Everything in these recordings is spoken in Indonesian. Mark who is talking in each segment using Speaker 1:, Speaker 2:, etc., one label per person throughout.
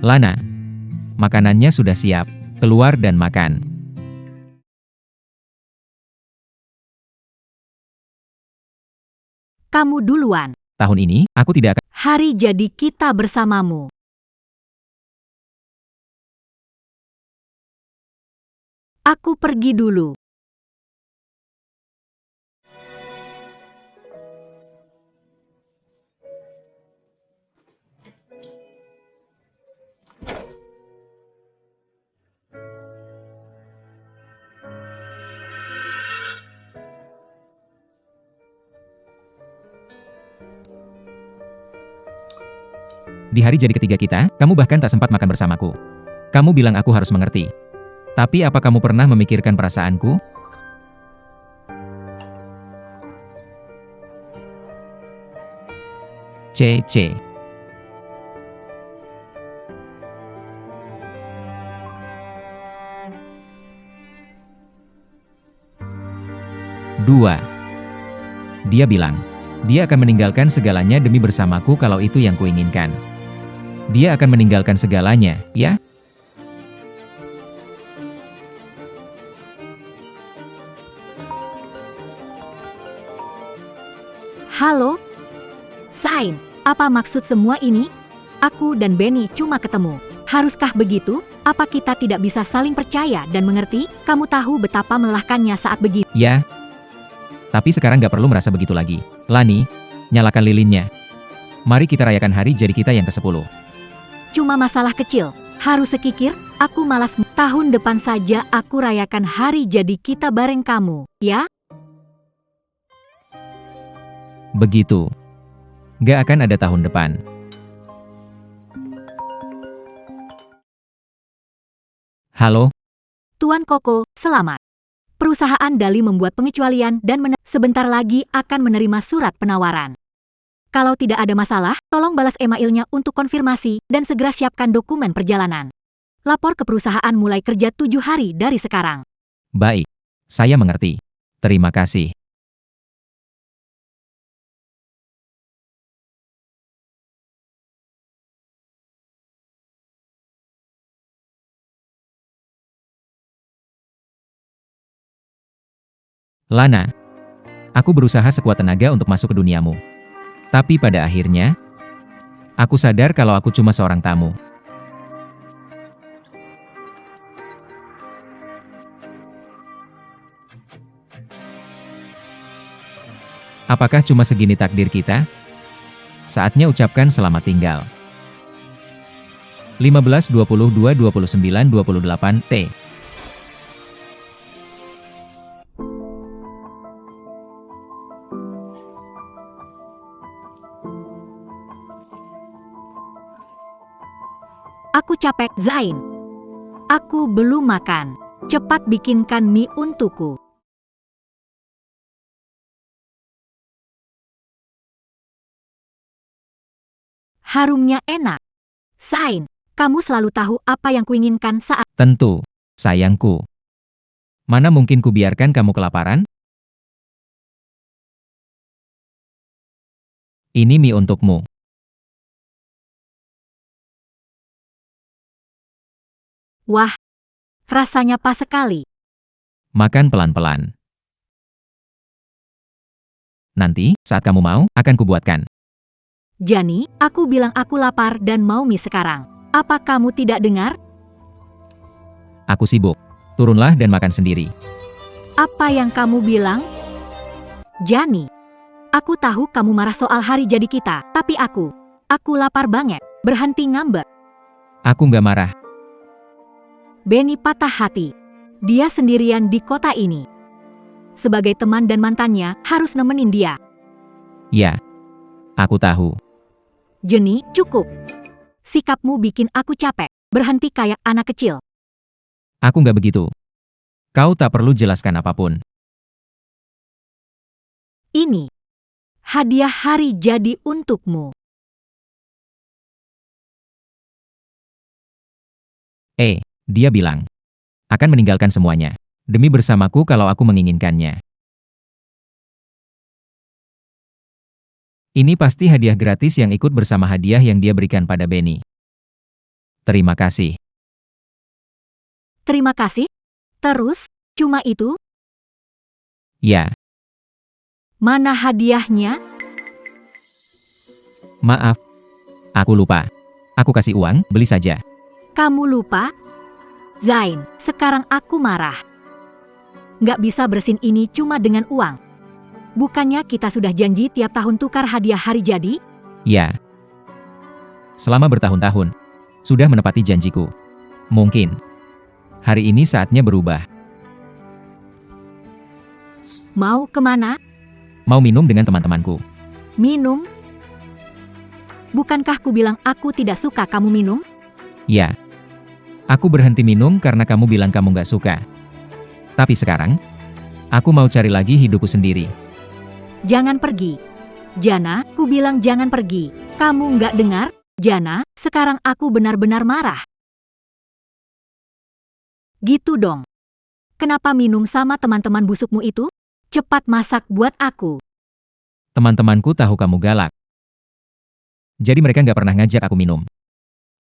Speaker 1: Lana, makanannya sudah siap. Keluar dan makan.
Speaker 2: Kamu duluan.
Speaker 1: Tahun ini, aku tidak akan.
Speaker 2: Hari jadi kita bersamamu. Aku pergi dulu.
Speaker 1: Di hari jadi ketiga kita, kamu bahkan tak sempat makan bersamaku. Kamu bilang aku harus mengerti. Tapi apa kamu pernah memikirkan perasaanku? C. 2. Dia bilang, dia akan meninggalkan segalanya demi bersamaku kalau itu yang kuinginkan. Dia akan meninggalkan segalanya, ya?
Speaker 2: Halo? Zain, apa maksud semua ini? Aku dan Benny cuma ketemu. Haruskah begitu? Apa kita tidak bisa saling percaya dan mengerti? Kamu tahu betapa melelahkannya saat begitu.
Speaker 1: Ya. Tapi sekarang gak perlu merasa begitu lagi. Lani, nyalakan lilinnya. Mari kita rayakan hari jadi kita yang ke-10.
Speaker 2: Cuma masalah kecil. Harus sekikir, aku malas. Tahun depan saja aku rayakan hari jadi kita bareng kamu, ya?
Speaker 1: Begitu. Gak akan ada tahun depan. Halo?
Speaker 2: Tuan Koko, selamat. Perusahaan Dali membuat pengecualian dan sebentar lagi akan menerima surat penawaran. Kalau tidak ada masalah, tolong balas emailnya untuk konfirmasi dan segera siapkan dokumen perjalanan. Lapor ke perusahaan mulai kerja 7 hari dari sekarang.
Speaker 1: Baik. Saya mengerti. Terima kasih. Lana, aku berusaha sekuat tenaga untuk masuk ke duniamu. Tapi pada akhirnya, aku sadar kalau aku cuma seorang tamu. Apakah cuma segini takdir kita? Saatnya ucapkan selamat tinggal. 15, 22, 29, 28, T.
Speaker 2: Aku capek, Zain. Aku belum makan. Cepat bikinkan mie untukku. Harumnya enak. Zain, kamu selalu tahu apa yang kuinginkan saat...
Speaker 1: Tentu, sayangku. Mana mungkin kubiarkan kamu kelaparan? Ini mie untukmu.
Speaker 2: Wah, rasanya pas sekali.
Speaker 1: Makan pelan-pelan. Nanti, saat kamu mau, akan kubuatkan.
Speaker 2: Jani, aku bilang aku lapar dan mau mie sekarang. Apa kamu tidak dengar?
Speaker 1: Aku sibuk. Turunlah dan makan sendiri.
Speaker 2: Apa yang kamu bilang? Jani, aku tahu kamu marah soal hari jadi kita, tapi aku lapar banget. Berhenti ngambek.
Speaker 1: Aku nggak marah.
Speaker 2: Benny patah hati. Dia sendirian di kota ini. Sebagai teman dan mantannya, harus nemenin dia.
Speaker 1: Ya, aku tahu.
Speaker 2: Jenny, cukup. Sikapmu bikin aku capek. Berhenti kayak anak kecil.
Speaker 1: Aku nggak begitu. Kau tak perlu jelaskan apapun.
Speaker 2: Ini hadiah hari jadi untukmu.
Speaker 1: Dia bilang, akan meninggalkan semuanya, demi bersamaku kalau aku menginginkannya. Ini pasti hadiah gratis yang ikut bersama hadiah yang dia berikan pada Benny. Terima kasih.
Speaker 2: Terima kasih. Terus, cuma itu?
Speaker 1: Ya,
Speaker 2: Mana hadiahnya?
Speaker 1: maaf. Aku lupa. Aku kasih uang, beli saja.
Speaker 2: Kamu lupa? Zain, sekarang aku marah. Nggak bisa bersin ini cuma dengan uang. Bukannya kita sudah janji tiap tahun tukar hadiah hari jadi?
Speaker 1: Ya. Selama bertahun-tahun, sudah menepati janjiku. Mungkin, hari ini saatnya berubah.
Speaker 2: Mau kemana?
Speaker 1: Mau minum dengan teman-temanku.
Speaker 2: Minum? Bukankah ku bilang aku tidak suka kamu minum?
Speaker 1: Ya. Aku berhenti minum karena kamu bilang kamu nggak suka. Tapi sekarang, aku mau cari lagi hidupku sendiri.
Speaker 2: Jangan pergi. Jana, ku bilang jangan pergi. Kamu nggak dengar? Jana, sekarang aku benar-benar marah. Gitu dong. Kenapa minum sama teman-teman busukmu itu? Cepat masak buat aku.
Speaker 1: Teman-temanku tahu kamu galak. Jadi mereka nggak pernah ngajak aku minum.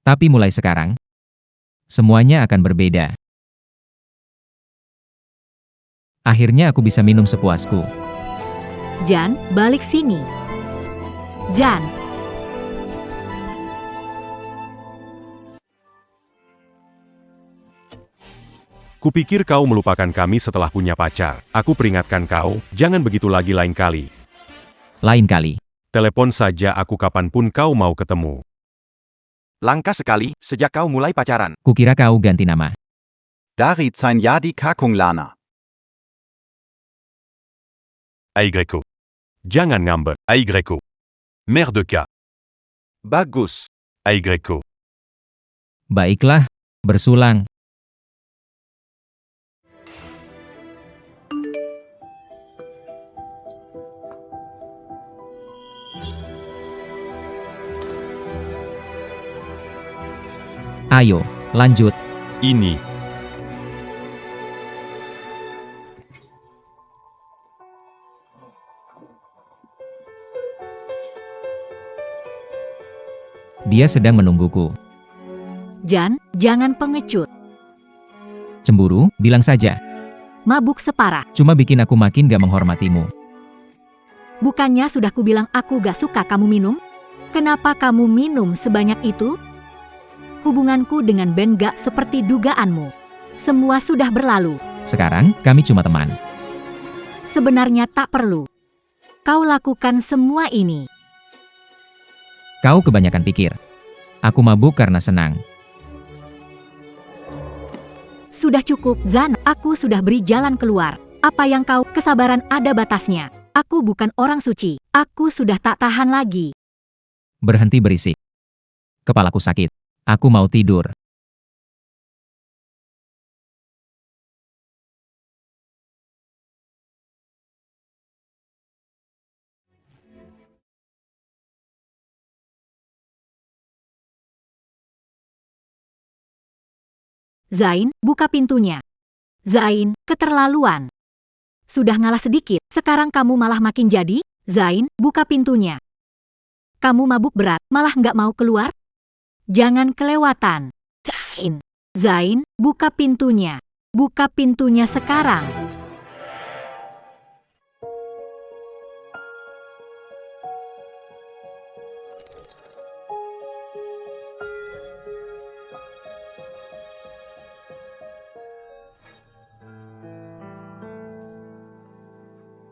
Speaker 1: Tapi mulai sekarang, semuanya akan berbeda. Akhirnya aku bisa minum sepuasku.
Speaker 2: Jan, balik sini. Jan.
Speaker 3: Kupikir kau melupakan kami setelah punya pacar. Aku peringatkan kau, jangan begitu lagi lain kali.
Speaker 1: Lain kali.
Speaker 3: Telepon saja aku kapanpun kau mau ketemu.
Speaker 4: Langka sekali, sejak kau mulai pacaran.
Speaker 1: Kukira kau ganti nama.
Speaker 4: Dari Zainyadi Kakung Lana.
Speaker 3: Aigreko. Jangan ngambek. Aigreko. Merdeka.
Speaker 4: Bagus.
Speaker 3: Aigreko.
Speaker 1: Baiklah, bersulang. Ayo, lanjut.
Speaker 3: Ini.
Speaker 1: Dia sedang menungguku.
Speaker 2: Jan, jangan pengecut.
Speaker 1: Cemburu, bilang saja.
Speaker 2: Mabuk separah.
Speaker 1: Cuma bikin aku makin gak menghormatimu.
Speaker 2: Bukannya sudah kubilang aku gak suka kamu minum? Kenapa kamu minum sebanyak itu? Hubunganku dengan Ben gak seperti dugaanmu. Semua sudah berlalu.
Speaker 1: Sekarang, kami cuma teman.
Speaker 2: Sebenarnya tak perlu. Kau lakukan semua ini.
Speaker 1: Kau kebanyakan pikir. Aku mabuk karena senang.
Speaker 2: Sudah cukup, Zan. Aku sudah beri jalan keluar. Apa yang kau, kesabaran ada batasnya. Aku bukan orang suci. Aku sudah tak tahan lagi.
Speaker 1: Berhenti berisik. Kepalaku sakit. Aku mau tidur.
Speaker 2: Zain, buka pintunya. Zain, keterlaluan. Sudah ngalah sedikit, sekarang kamu malah makin jadi. Zain, buka pintunya. Kamu mabuk berat, malah nggak mau keluar? Jangan kelewatan. Zain. Zain, buka pintunya. Buka pintunya sekarang.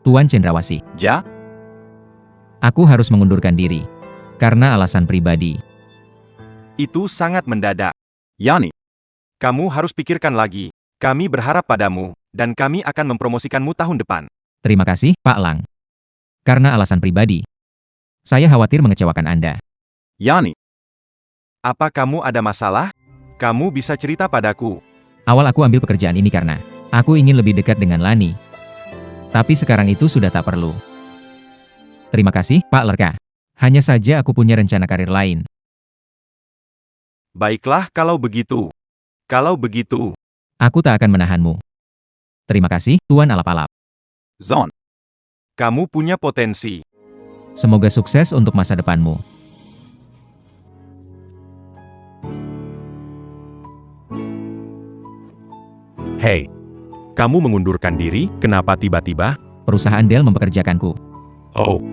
Speaker 1: Tuan Cendrawasih,
Speaker 4: Ja?
Speaker 1: aku harus mengundurkan diri. Karena alasan pribadi.
Speaker 4: Itu sangat mendadak. Yani, kamu harus pikirkan lagi. Kami berharap padamu, dan kami akan mempromosikanmu tahun depan.
Speaker 1: Terima kasih, Pak Lang. Karena alasan pribadi. Saya khawatir mengecewakan Anda.
Speaker 4: Yani, apa kamu ada masalah? Kamu bisa cerita padaku.
Speaker 1: Awal aku ambil pekerjaan ini karena aku ingin lebih dekat dengan Lani. Tapi sekarang itu sudah tak perlu. Terima kasih, Pak Lerka. Hanya saja aku punya rencana karir lain.
Speaker 4: Baiklah kalau begitu. Kalau begitu,
Speaker 1: Aku tak akan menahanmu. Terima kasih, Tuan Alap-Alap.
Speaker 4: Zon. Kamu punya potensi.
Speaker 1: Semoga sukses untuk masa depanmu.
Speaker 3: Hei, kamu mengundurkan diri, kenapa tiba-tiba?
Speaker 1: Perusahaan Dell mempekerjakanku.
Speaker 3: Oh,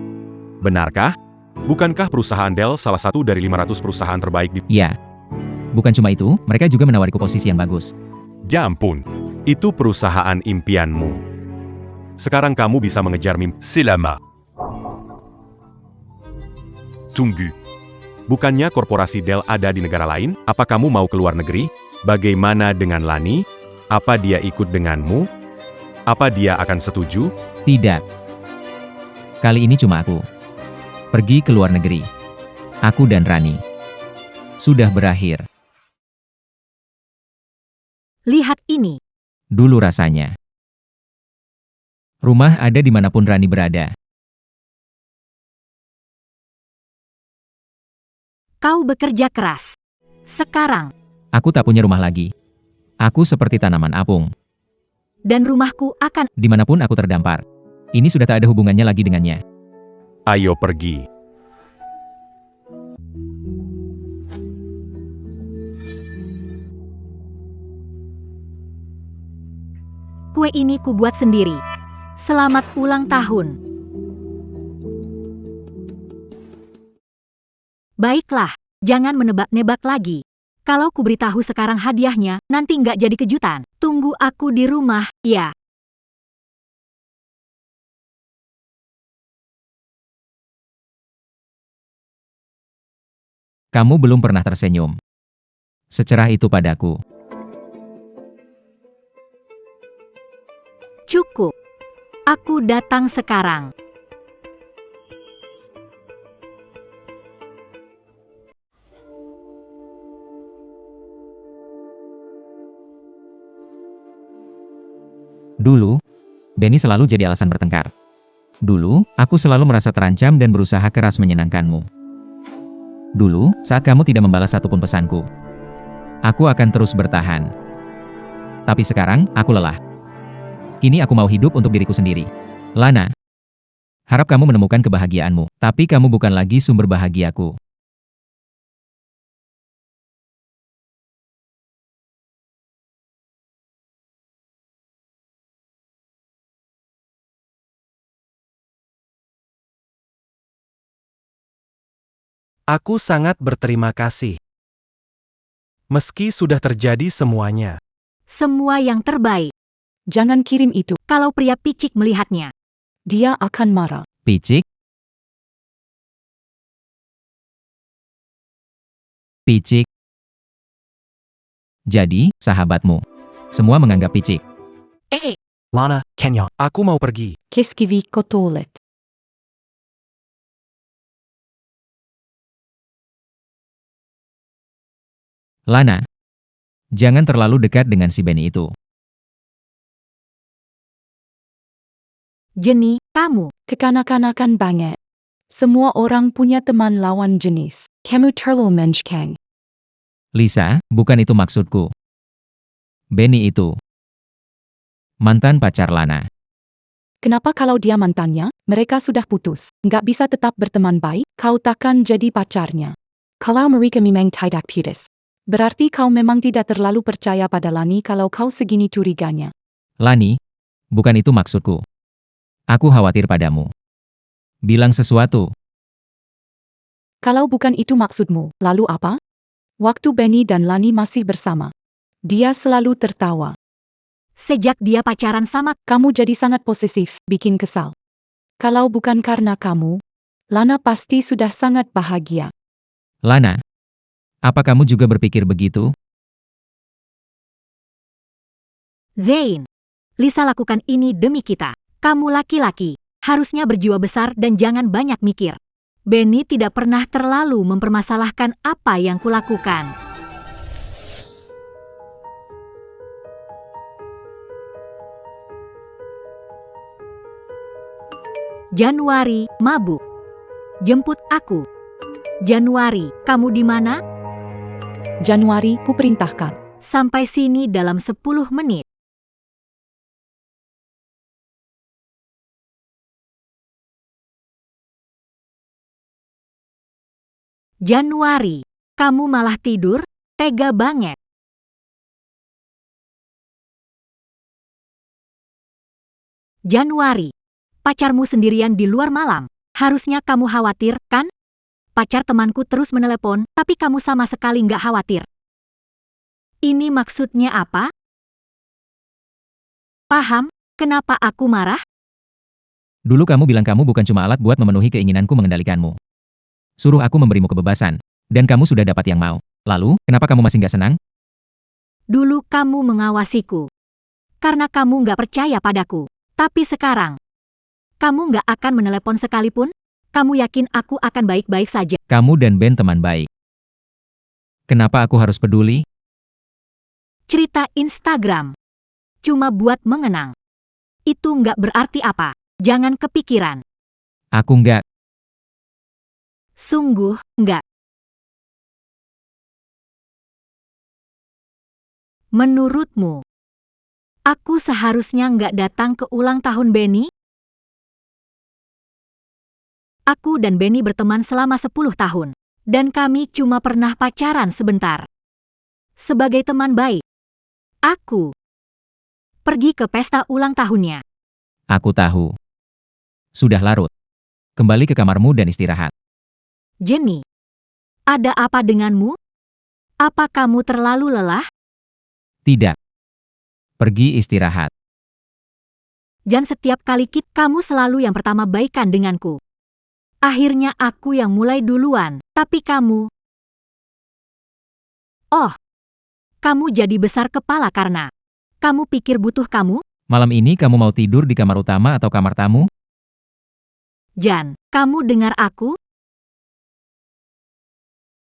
Speaker 3: benarkah? Bukankah perusahaan Dell salah satu dari 500 perusahaan terbaik di...
Speaker 1: Ya. Bukan cuma itu, mereka juga menawariku posisi yang bagus.
Speaker 3: Ya ampun, itu perusahaan impianmu. Sekarang kamu bisa mengejar mimpi. Silama. Tunggu. Bukannya korporasi Dell ada di negara lain? Apa kamu mau keluar negeri? Bagaimana dengan Lani? Apa dia ikut denganmu? Apa dia akan setuju?
Speaker 1: Tidak. Kali ini cuma aku. Pergi ke luar negeri. Aku dan Rani. Sudah berakhir.
Speaker 2: Lihat ini.
Speaker 1: Dulu rasanya. Rumah ada dimanapun Rani berada.
Speaker 2: Kau bekerja keras. Sekarang.
Speaker 1: Aku tak punya rumah lagi. Aku seperti tanaman apung.
Speaker 2: Dan rumahku akan...
Speaker 1: Dimanapun aku terdampar. Ini sudah tak ada hubungannya lagi dengannya.
Speaker 3: Ayo pergi.
Speaker 2: Kue ini kubuat sendiri. Selamat ulang tahun. Baiklah, jangan menebak-nebak lagi. Kalau kuberitahu sekarang hadiahnya, nanti nggak jadi kejutan. Tunggu aku di rumah, ya.
Speaker 1: Kamu belum pernah tersenyum. Secerah itu padaku.
Speaker 2: Cukup. Aku datang sekarang.
Speaker 1: Dulu, Benny selalu jadi alasan bertengkar. Dulu, aku selalu merasa terancam dan berusaha keras menyenangkanmu. Dulu, saat kamu tidak membalas satupun pesanku, aku akan terus bertahan. Tapi sekarang, aku lelah. Kini aku mau hidup untuk diriku sendiri. Lana, harap kamu menemukan kebahagiaanmu, tapi kamu bukan lagi sumber bahagiaku.
Speaker 5: Aku sangat berterima kasih. Meski sudah terjadi semuanya.
Speaker 2: Semua yang terbaik.
Speaker 6: Jangan kirim itu.
Speaker 2: Kalau pria picik melihatnya.
Speaker 6: Dia akan marah.
Speaker 1: Picik? Picik? Jadi, sahabatmu. Semua menganggap picik.
Speaker 5: Lana, Kenya, aku mau pergi.
Speaker 6: Qu'est-ce qui vit kotolet?
Speaker 1: Lana, jangan terlalu dekat dengan si Benny itu.
Speaker 2: Jenny, kamu.
Speaker 6: Kekanak-kanakan banget. Semua orang punya teman lawan jenis. Kamu terlalu menjkang.
Speaker 1: Lisa, bukan itu maksudku. Benny itu mantan pacar Lana.
Speaker 6: Kenapa kalau dia mantannya, mereka sudah putus. Nggak bisa tetap berteman baik, kau takkan jadi pacarnya. Kalau mereka memang tidak putus. Berarti kau memang tidak terlalu percaya pada Lani kalau kau segini curiganya.
Speaker 1: Lani, bukan itu maksudku. Aku khawatir padamu. Bilang sesuatu.
Speaker 6: Kalau bukan itu maksudmu, lalu apa? Waktu Benny dan Lani masih bersama. Dia selalu tertawa.
Speaker 2: Sejak dia pacaran sama...
Speaker 6: Kamu jadi sangat posesif, bikin kesal. Kalau bukan karena kamu, Lana pasti sudah sangat bahagia.
Speaker 1: Lana, apa kamu juga berpikir begitu?
Speaker 2: Zain. Lisa lakukan ini demi kita. Kamu laki-laki. Harusnya berjiwa besar dan jangan banyak mikir. Benny tidak pernah terlalu mempermasalahkan apa yang kulakukan. Januari, mabuk. Jemput aku. Januari, kamu di mana?
Speaker 6: Januari, kuperintahkan.
Speaker 2: Sampai sini dalam 10 menit. Januari, kamu malah tidur? Tega banget. Januari. Pacarmu sendirian di luar malam. Harusnya kamu khawatir, kan? Pacar temanku terus menelepon, tapi kamu sama sekali nggak khawatir. Ini maksudnya apa? Paham, kenapa aku marah?
Speaker 1: Dulu kamu bilang kamu bukan cuma alat buat memenuhi keinginanku mengendalikanmu. Suruh aku memberimu kebebasan. Dan kamu sudah dapat yang mau. Lalu, kenapa kamu masih nggak senang?
Speaker 2: Dulu kamu mengawasiku. Karena kamu nggak percaya padaku. Tapi sekarang, kamu nggak akan menelepon sekalipun? Kamu yakin aku akan baik-baik saja?
Speaker 1: Kamu dan Ben teman baik. Kenapa aku harus peduli?
Speaker 2: Cerita Instagram. Cuma buat mengenang. Itu nggak berarti apa. Jangan kepikiran.
Speaker 1: Aku nggak.
Speaker 2: Sungguh, nggak. Menurutmu, aku seharusnya nggak datang ke ulang tahun Benny? Aku dan Benny berteman selama 10 tahun. Dan kami cuma pernah pacaran sebentar. Sebagai teman baik, aku pergi ke pesta ulang tahunnya.
Speaker 1: Aku tahu. Sudah larut. Kembali ke kamarmu dan istirahat.
Speaker 2: Jenny, ada apa denganmu? Apa kamu terlalu lelah?
Speaker 1: Tidak. Pergi istirahat.
Speaker 2: Dan setiap kali kamu selalu yang pertama baikan denganku. Akhirnya aku yang mulai duluan, tapi kamu... Oh, kamu jadi besar kepala karena kamu pikir butuh kamu?
Speaker 1: Malam ini kamu mau tidur di kamar utama atau kamar tamu?
Speaker 2: Jan, kamu dengar aku?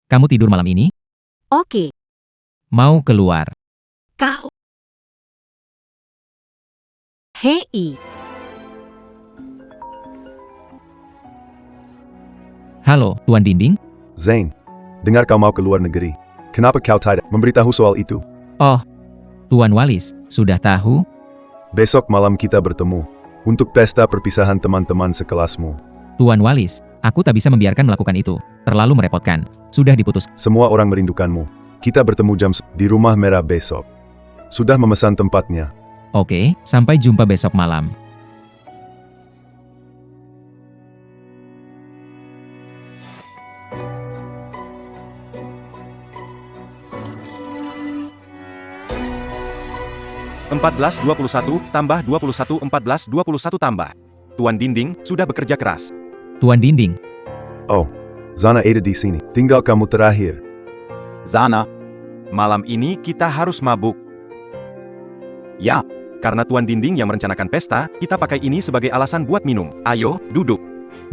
Speaker 1: Kamu tidur malam ini?
Speaker 2: Oke,
Speaker 1: Mau keluar?
Speaker 2: kau. Hei,
Speaker 1: Halo, Tuan Dinding?
Speaker 7: Zain, dengar kau mau ke luar negeri. Kenapa kau tidak memberitahu soal itu?
Speaker 1: Oh, Tuan Walis, sudah tahu?
Speaker 7: Besok malam kita bertemu untuk pesta perpisahan teman-teman sekelasmu.
Speaker 1: Tuan Walis, aku tak bisa membiarkan melakukan itu. Terlalu merepotkan. Sudah diputus.
Speaker 7: Semua orang merindukanmu. Kita bertemu di Rumah Merah besok. Sudah memesan tempatnya.
Speaker 1: Oke, sampai jumpa besok malam.
Speaker 4: Empat 21 tambah 21 14 21 tambah. Tuan Dinding sudah bekerja keras.
Speaker 1: Tuan Dinding,
Speaker 7: Oh, Zana ada di sini. Tinggal kamu terakhir.
Speaker 4: Zana, malam ini kita harus mabuk. Ya, karena Tuan Dinding yang merencanakan pesta, kita pakai ini sebagai alasan buat minum. Ayo, duduk.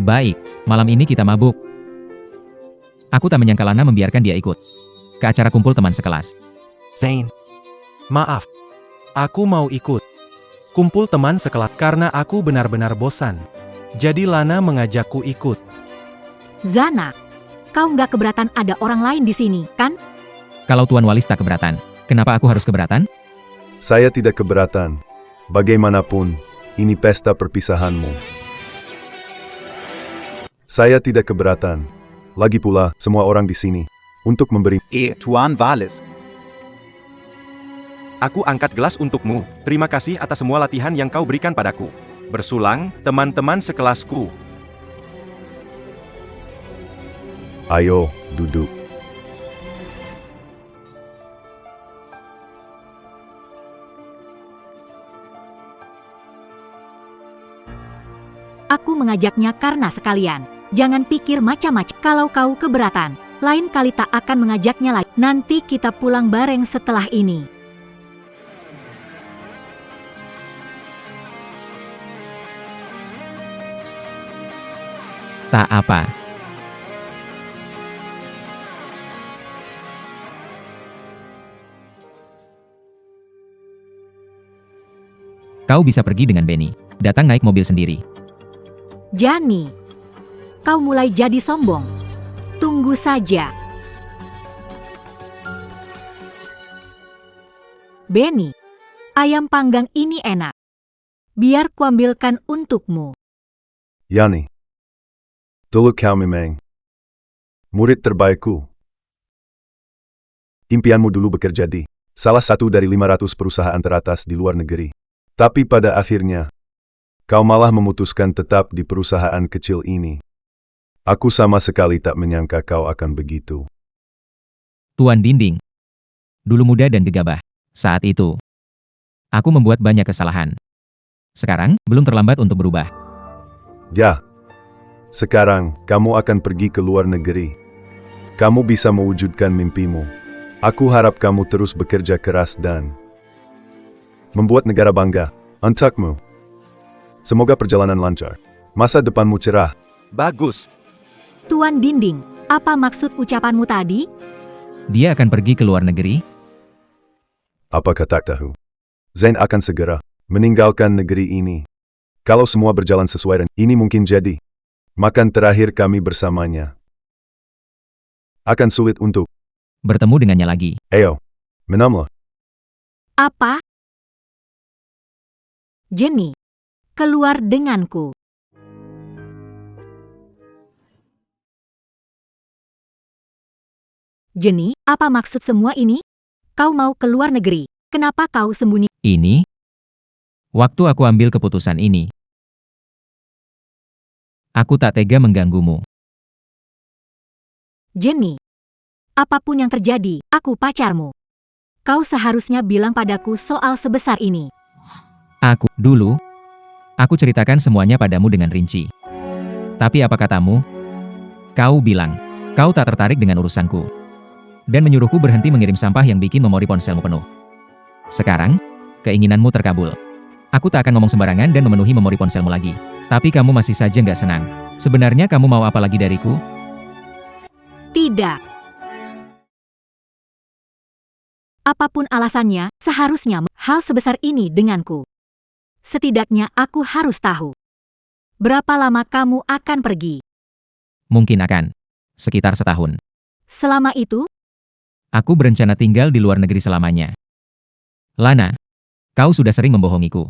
Speaker 1: baik, malam ini kita mabuk. Aku tak menyangka Lana membiarkan dia ikut ke acara kumpul teman sekelas.
Speaker 5: Zain. Maaf. Aku mau ikut. Kumpul teman sekelas karena aku benar-benar bosan. Jadi Lana mengajakku ikut.
Speaker 2: Zana, kau nggak keberatan ada orang lain di sini, kan?
Speaker 1: Kalau Tuan Walis tak keberatan, kenapa aku harus keberatan?
Speaker 7: Saya tidak keberatan. Bagaimanapun, ini pesta perpisahanmu. Saya tidak keberatan. Lagi pula, semua orang di sini untuk memberi.
Speaker 4: Tuan Wallace. Aku angkat gelas untukmu. Terima kasih atas semua latihan yang kau berikan padaku. Bersulang, teman-teman sekelasku.
Speaker 7: Ayo, duduk.
Speaker 2: Aku mengajaknya karena sekalian. Jangan pikir macam-macam. Kalau kau keberatan, lain kali tak akan mengajaknya lagi. Nanti kita pulang bareng setelah ini.
Speaker 1: Tak apa. Kau bisa pergi dengan Benny. Datang naik mobil sendiri.
Speaker 2: Jani, kau mulai jadi sombong. Tunggu saja. Benny, ayam panggang ini enak. Biar kuambilkan untukmu.
Speaker 7: Yani. Dulu kau memang murid terbaikku. Impianmu dulu bekerja di salah satu dari 500 perusahaan teratas di luar negeri. Tapi pada akhirnya, Kau malah memutuskan tetap di perusahaan kecil ini. Aku sama sekali tak menyangka kau akan begitu.
Speaker 1: Tuan Dinding. Dulu muda dan gegabah. Saat itu, aku membuat banyak kesalahan. Sekarang, belum terlambat untuk berubah.
Speaker 7: Ya. Sekarang, kamu akan pergi ke luar negeri. Kamu bisa mewujudkan mimpimu. Aku harap kamu terus bekerja keras dan membuat negara bangga. Untukmu. Semoga perjalanan lancar. Masa depanmu cerah.
Speaker 4: Bagus.
Speaker 2: Tuan Dinding, apa maksud ucapanmu tadi?
Speaker 1: Dia akan pergi ke luar negeri.
Speaker 7: Apakah tak tahu? Zain akan segera meninggalkan negeri ini. Kalau semua berjalan sesuai dan ini mungkin jadi makan terakhir kami bersamanya. Akan sulit untuk
Speaker 1: Bertemu dengannya lagi.
Speaker 7: Ayo, menamlah.
Speaker 2: Apa? Jenny, keluar denganku. Jenny, apa maksud semua ini? Kau mau keluar negeri. Kenapa kau sembunyi?
Speaker 1: Ini, waktu aku ambil keputusan ini, aku tak tega mengganggumu.
Speaker 2: Jenny, apapun yang terjadi, aku pacarmu. Kau seharusnya bilang padaku soal sebesar ini.
Speaker 1: Dulu, aku ceritakan semuanya padamu dengan rinci. Tapi apa katamu? Kau bilang, kau tak tertarik dengan urusanku. Dan menyuruhku berhenti mengirim sampah yang bikin memori ponselmu penuh. Sekarang, keinginanmu terkabul. Aku tak akan ngomong sembarangan dan memenuhi memori ponselmu lagi. Tapi kamu masih saja nggak senang. Sebenarnya kamu mau apa lagi dariku?
Speaker 2: Tidak. Apapun alasannya, seharusnya hal sebesar ini denganku. Setidaknya aku harus tahu. Berapa lama kamu akan pergi?
Speaker 1: Mungkin akan. Sekitar setahun.
Speaker 2: Selama itu,
Speaker 1: Aku berencana tinggal di luar negeri selamanya. Lana, kau sudah sering membohongiku.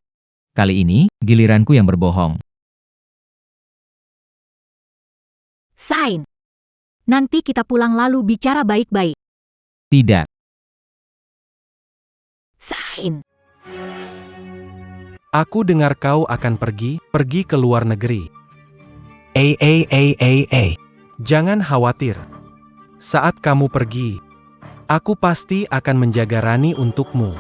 Speaker 1: Kali ini, giliranku yang berbohong.
Speaker 2: Sain. Nanti kita pulang lalu bicara baik-baik.
Speaker 1: Tidak.
Speaker 2: Sain.
Speaker 5: Aku dengar kau akan pergi ke luar negeri. Jangan khawatir. Saat kamu pergi, aku pasti akan menjaga Rani untukmu.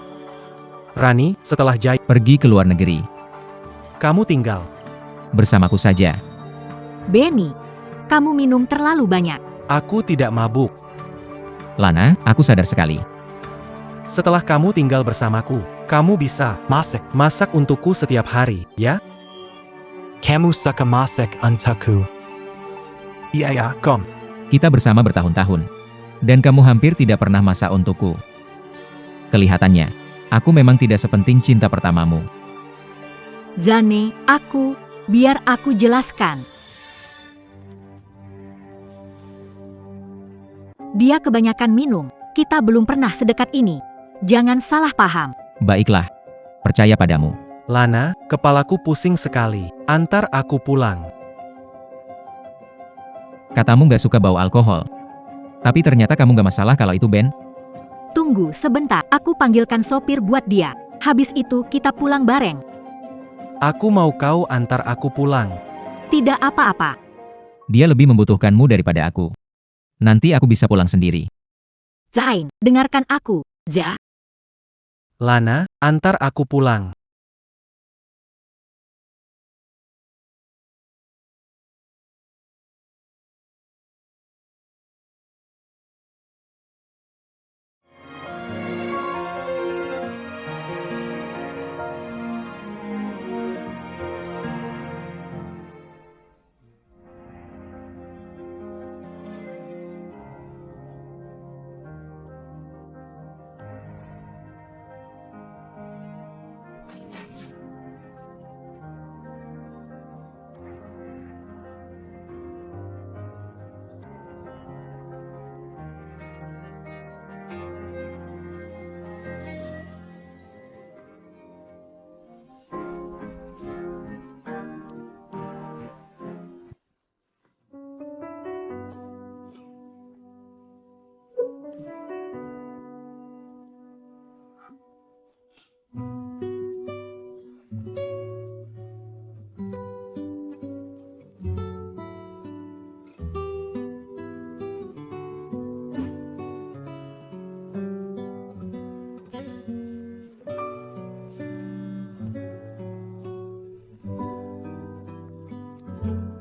Speaker 5: Rani, setelah Jaya,
Speaker 1: Pergi ke luar negeri.
Speaker 5: kamu tinggal.
Speaker 1: Bersamaku saja.
Speaker 2: Benny, kamu minum terlalu banyak.
Speaker 5: Aku tidak mabuk.
Speaker 1: Lana, aku sadar sekali.
Speaker 5: Setelah kamu tinggal bersamaku, kamu bisa masak untukku setiap hari, ya? Kamu suka masak untukku. Iya, kom.
Speaker 1: Kita bersama bertahun-tahun. Dan kamu hampir tidak pernah masak untukku. Kelihatannya, aku memang tidak sepenting cinta pertamamu.
Speaker 2: Zane, biar aku jelaskan. Dia kebanyakan minum. Kita belum pernah sedekat ini. Jangan salah paham.
Speaker 1: Baiklah. Percaya padamu.
Speaker 5: Lana, kepalaku pusing sekali. Antar aku pulang.
Speaker 1: Katamu gak suka bau alkohol. Tapi ternyata kamu gak masalah kalau itu Ben.
Speaker 2: Tunggu sebentar, aku panggilkan sopir buat dia. Habis itu kita pulang bareng.
Speaker 5: Aku mau kau antar aku pulang.
Speaker 2: Tidak apa-apa.
Speaker 1: Dia lebih membutuhkanmu daripada aku. Nanti aku bisa pulang sendiri.
Speaker 2: Zain, dengarkan aku.
Speaker 5: Lana, antar aku pulang.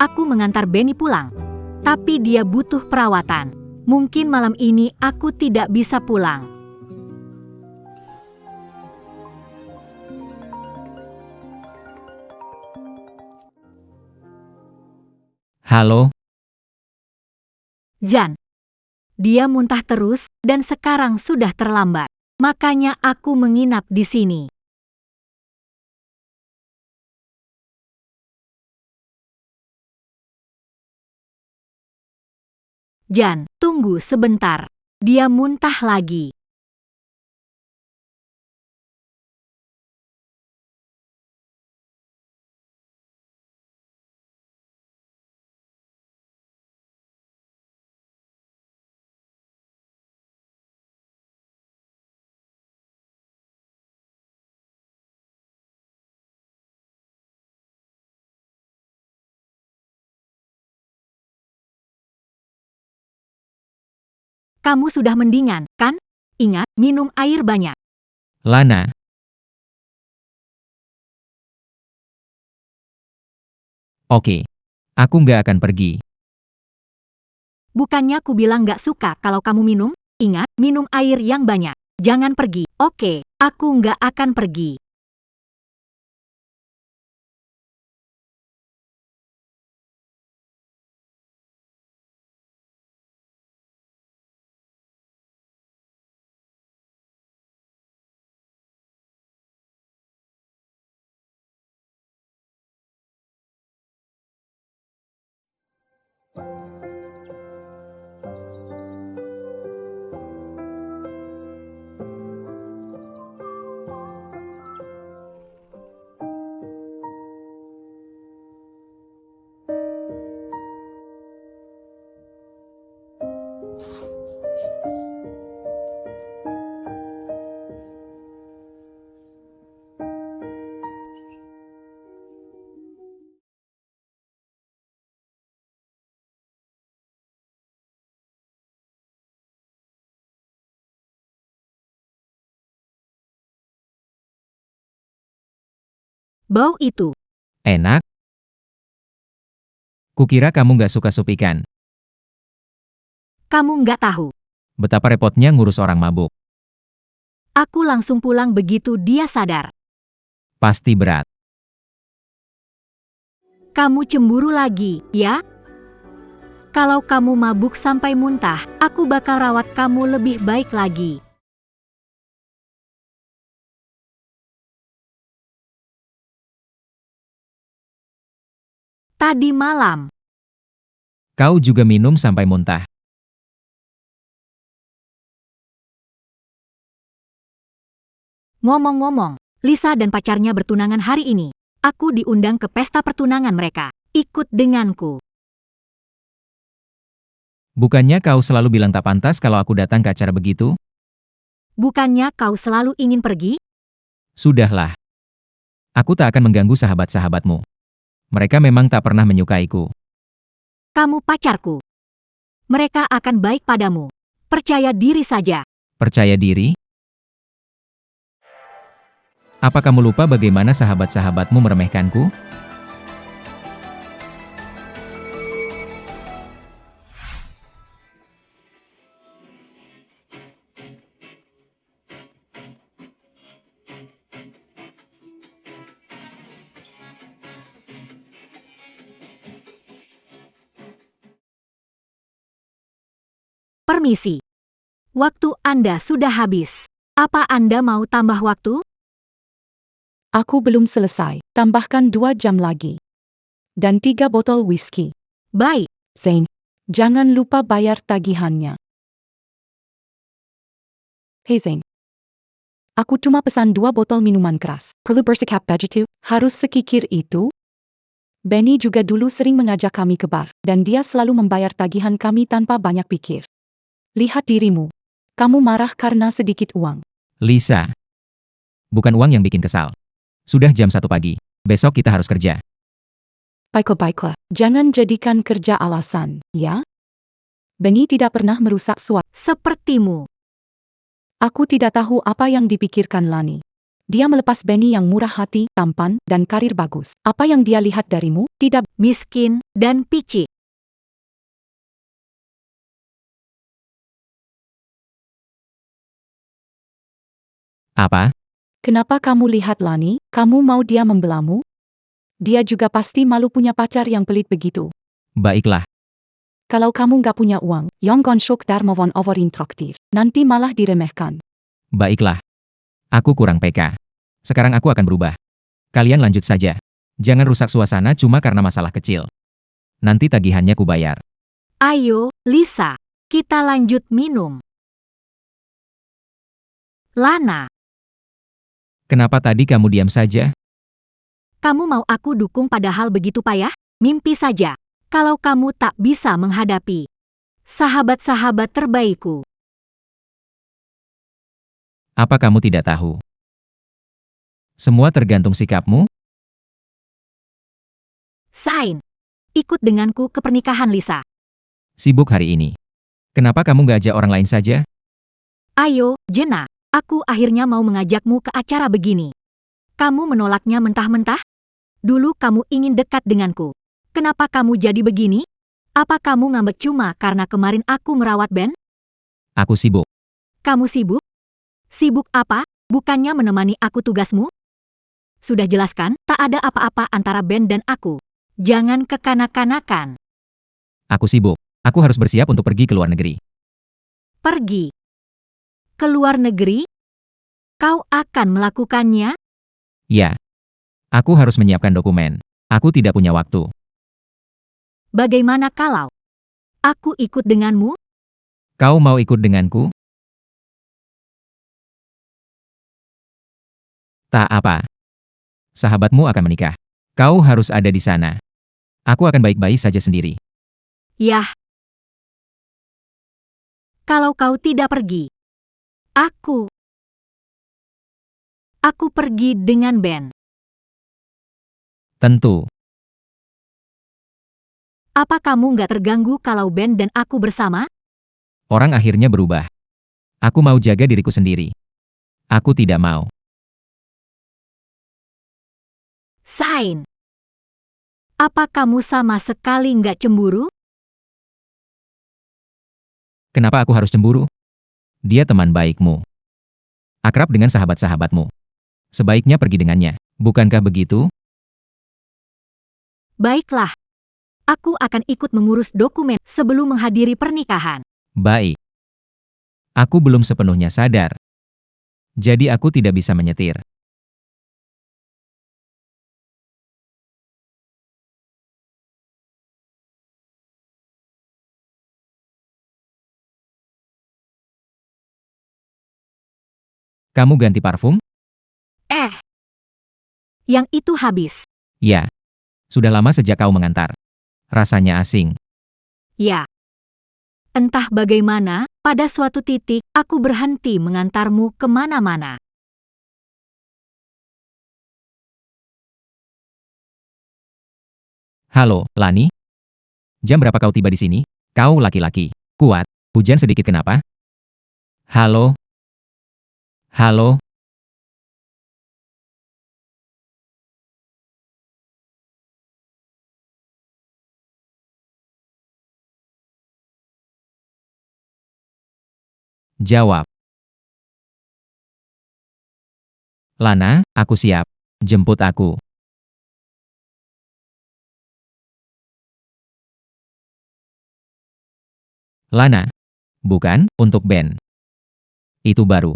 Speaker 2: aku mengantar Benny pulang. Tapi dia butuh perawatan. Mungkin malam ini aku tidak bisa pulang.
Speaker 1: Halo,
Speaker 2: Jan. Dia muntah terus dan sekarang sudah terlambat. Makanya aku menginap di sini. Jan, tunggu sebentar. Dia muntah lagi. Kamu sudah mendingan, kan? Ingat, minum air banyak.
Speaker 1: Lana. Oke. Aku nggak akan pergi.
Speaker 2: Bukannya aku bilang gak suka kalau kamu minum? Ingat, minum air yang banyak. Jangan pergi. Oke, aku nggak akan pergi. Bau itu.
Speaker 1: Enak? Kukira kamu nggak suka sup ikan.
Speaker 2: Kamu nggak tahu.
Speaker 1: Betapa repotnya ngurus orang mabuk.
Speaker 2: Aku langsung pulang begitu dia sadar.
Speaker 1: Pasti berat.
Speaker 2: Kamu cemburu lagi, ya? Kalau kamu mabuk sampai muntah, aku bakal rawat kamu lebih baik lagi. Tadi malam,
Speaker 1: Kau juga minum sampai muntah.
Speaker 2: ngomong-ngomong, Lisa dan pacarnya bertunangan hari ini. Aku diundang ke pesta pertunangan mereka. Ikut denganku.
Speaker 1: Bukannya kau selalu bilang tak pantas kalau aku datang ke acara begitu?
Speaker 2: Bukannya kau selalu ingin pergi?
Speaker 1: Sudahlah. Aku tak akan mengganggu sahabat-sahabatmu. Mereka memang tak pernah menyukaiku.
Speaker 2: Kamu pacarku. Mereka akan baik padamu. Percaya diri saja.
Speaker 1: Percaya diri? Apa kamu lupa bagaimana sahabat-sahabatmu meremehkanku?
Speaker 2: Permisi. Waktu Anda sudah habis. Apa Anda mau tambah waktu?
Speaker 6: Aku belum selesai. Tambahkan 2 jam lagi. Dan 3 botol whisky.
Speaker 2: Baik.
Speaker 6: Zane, jangan lupa bayar tagihannya. Hey Zane. Aku cuma pesan 2 botol minuman keras. Perlu bersikap begitu? Harus sekikir itu? Benny juga dulu sering mengajak kami ke bar, dan dia selalu membayar tagihan kami tanpa banyak pikir. Lihat dirimu. Kamu marah karena sedikit uang.
Speaker 1: Lisa. Bukan uang yang bikin kesal. Sudah jam 1 pagi. Besok kita harus kerja.
Speaker 6: Baiklah. Jangan jadikan kerja alasan, ya? Benny tidak pernah merusak suatu.
Speaker 2: Sepertimu.
Speaker 6: Aku tidak tahu apa yang dipikirkan Lani. Dia melepas Benny yang murah hati, tampan, dan karir bagus. Apa yang dia lihat darimu? Tidak.
Speaker 2: Miskin dan picik.
Speaker 1: Apa?
Speaker 6: Kenapa kamu lihat Lani? Kamu mau dia membelamu? Dia juga pasti malu punya pacar yang pelit begitu.
Speaker 1: Baiklah.
Speaker 6: Kalau kamu nggak punya uang, yang gonsyok darmovan overin traktir. Nanti malah diremehkan.
Speaker 1: Baiklah. Aku kurang peka. Sekarang aku akan berubah. Kalian lanjut saja. Jangan rusak suasana cuma karena masalah kecil. Nanti tagihannya kubayar.
Speaker 2: Ayo, Lisa. Kita lanjut minum. Lana,
Speaker 1: Kenapa tadi kamu diam saja?
Speaker 2: kamu mau aku dukung padahal begitu payah? Mimpi saja. Kalau kamu tak bisa menghadapi sahabat-sahabat terbaikku.
Speaker 1: Apa kamu tidak tahu? Semua tergantung sikapmu.
Speaker 2: Sain, ikut denganku ke pernikahan Lisa.
Speaker 1: Sibuk hari ini. Kenapa kamu gak ajak orang lain saja?
Speaker 2: Ayo, Jenna. Aku akhirnya mau mengajakmu ke acara begini. Kamu menolaknya mentah-mentah? Dulu kamu ingin dekat denganku. Kenapa kamu jadi begini? Apa kamu ngambek cuma karena kemarin aku merawat Ben?
Speaker 1: Aku sibuk.
Speaker 2: Kamu sibuk? Sibuk apa? Bukannya menemani aku tugasmu? Sudah jelaskan, tak ada apa-apa antara Ben dan aku. Jangan kekanak-kanakan.
Speaker 1: Aku sibuk. Aku harus bersiap untuk pergi ke luar negeri.
Speaker 2: Pergi ke luar negeri? Kau akan melakukannya?
Speaker 1: Ya. Aku harus menyiapkan dokumen. Aku tidak punya waktu.
Speaker 2: Bagaimana kalau aku ikut denganmu?
Speaker 1: Kau mau ikut denganku? Tak apa. Sahabatmu akan menikah. Kau harus ada di sana. Aku akan baik-baik saja sendiri.
Speaker 2: Yah. Kalau kau tidak pergi, aku pergi dengan Ben.
Speaker 1: Tentu.
Speaker 2: Apa kamu nggak terganggu kalau Ben dan aku bersama?
Speaker 1: Orang akhirnya berubah. Aku mau jaga diriku sendiri. Aku tidak mau.
Speaker 2: Sain. Apa kamu sama sekali nggak cemburu?
Speaker 1: Kenapa aku harus cemburu? Dia teman baikmu. Akrab dengan sahabat-sahabatmu. Sebaiknya pergi dengannya. Bukankah begitu?
Speaker 2: Baiklah. Aku akan ikut mengurus dokumen sebelum menghadiri pernikahan.
Speaker 1: Baik. Aku belum sepenuhnya sadar. Jadi aku tidak bisa menyetir. Kamu ganti parfum?
Speaker 2: Yang itu habis.
Speaker 1: Ya. Sudah lama sejak kau mengantar. Rasanya asing.
Speaker 2: Ya. Entah bagaimana, pada suatu titik, aku berhenti mengantarmu kemana-mana.
Speaker 1: Halo, Lani? Jam berapa kau tiba di sini? Kau laki-laki. Kuat. Hujan sedikit kenapa? Halo? Halo? Jawab. Lana, aku siap. Jemput aku. Lana. Bukan, untuk Ben. Itu baru.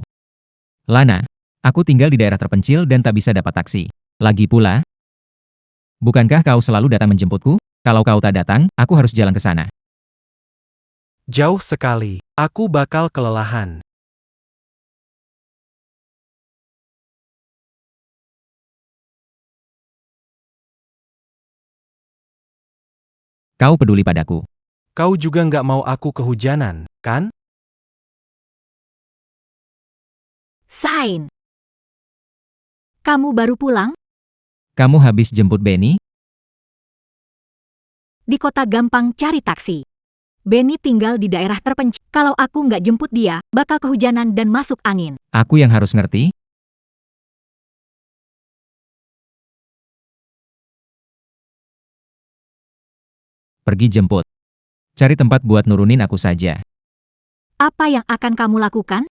Speaker 1: Lana, aku tinggal di daerah terpencil dan tak bisa dapat taksi. Lagi pula, bukankah kau selalu datang menjemputku? Kalau kau tak datang, aku harus jalan ke sana.
Speaker 5: Jauh sekali. Aku bakal kelelahan.
Speaker 1: Kau peduli padaku.
Speaker 5: Kau juga nggak mau aku kehujanan, kan?
Speaker 2: Sain. Kamu baru pulang?
Speaker 1: Kamu habis jemput Benny?
Speaker 2: Di kota gampang cari taksi. Benny tinggal di daerah terpencil. Kalau aku nggak jemput dia, bakal kehujanan dan masuk angin.
Speaker 1: Aku yang harus ngerti? Pergi jemput. Cari tempat buat nurunin aku saja.
Speaker 2: Apa yang akan kamu lakukan?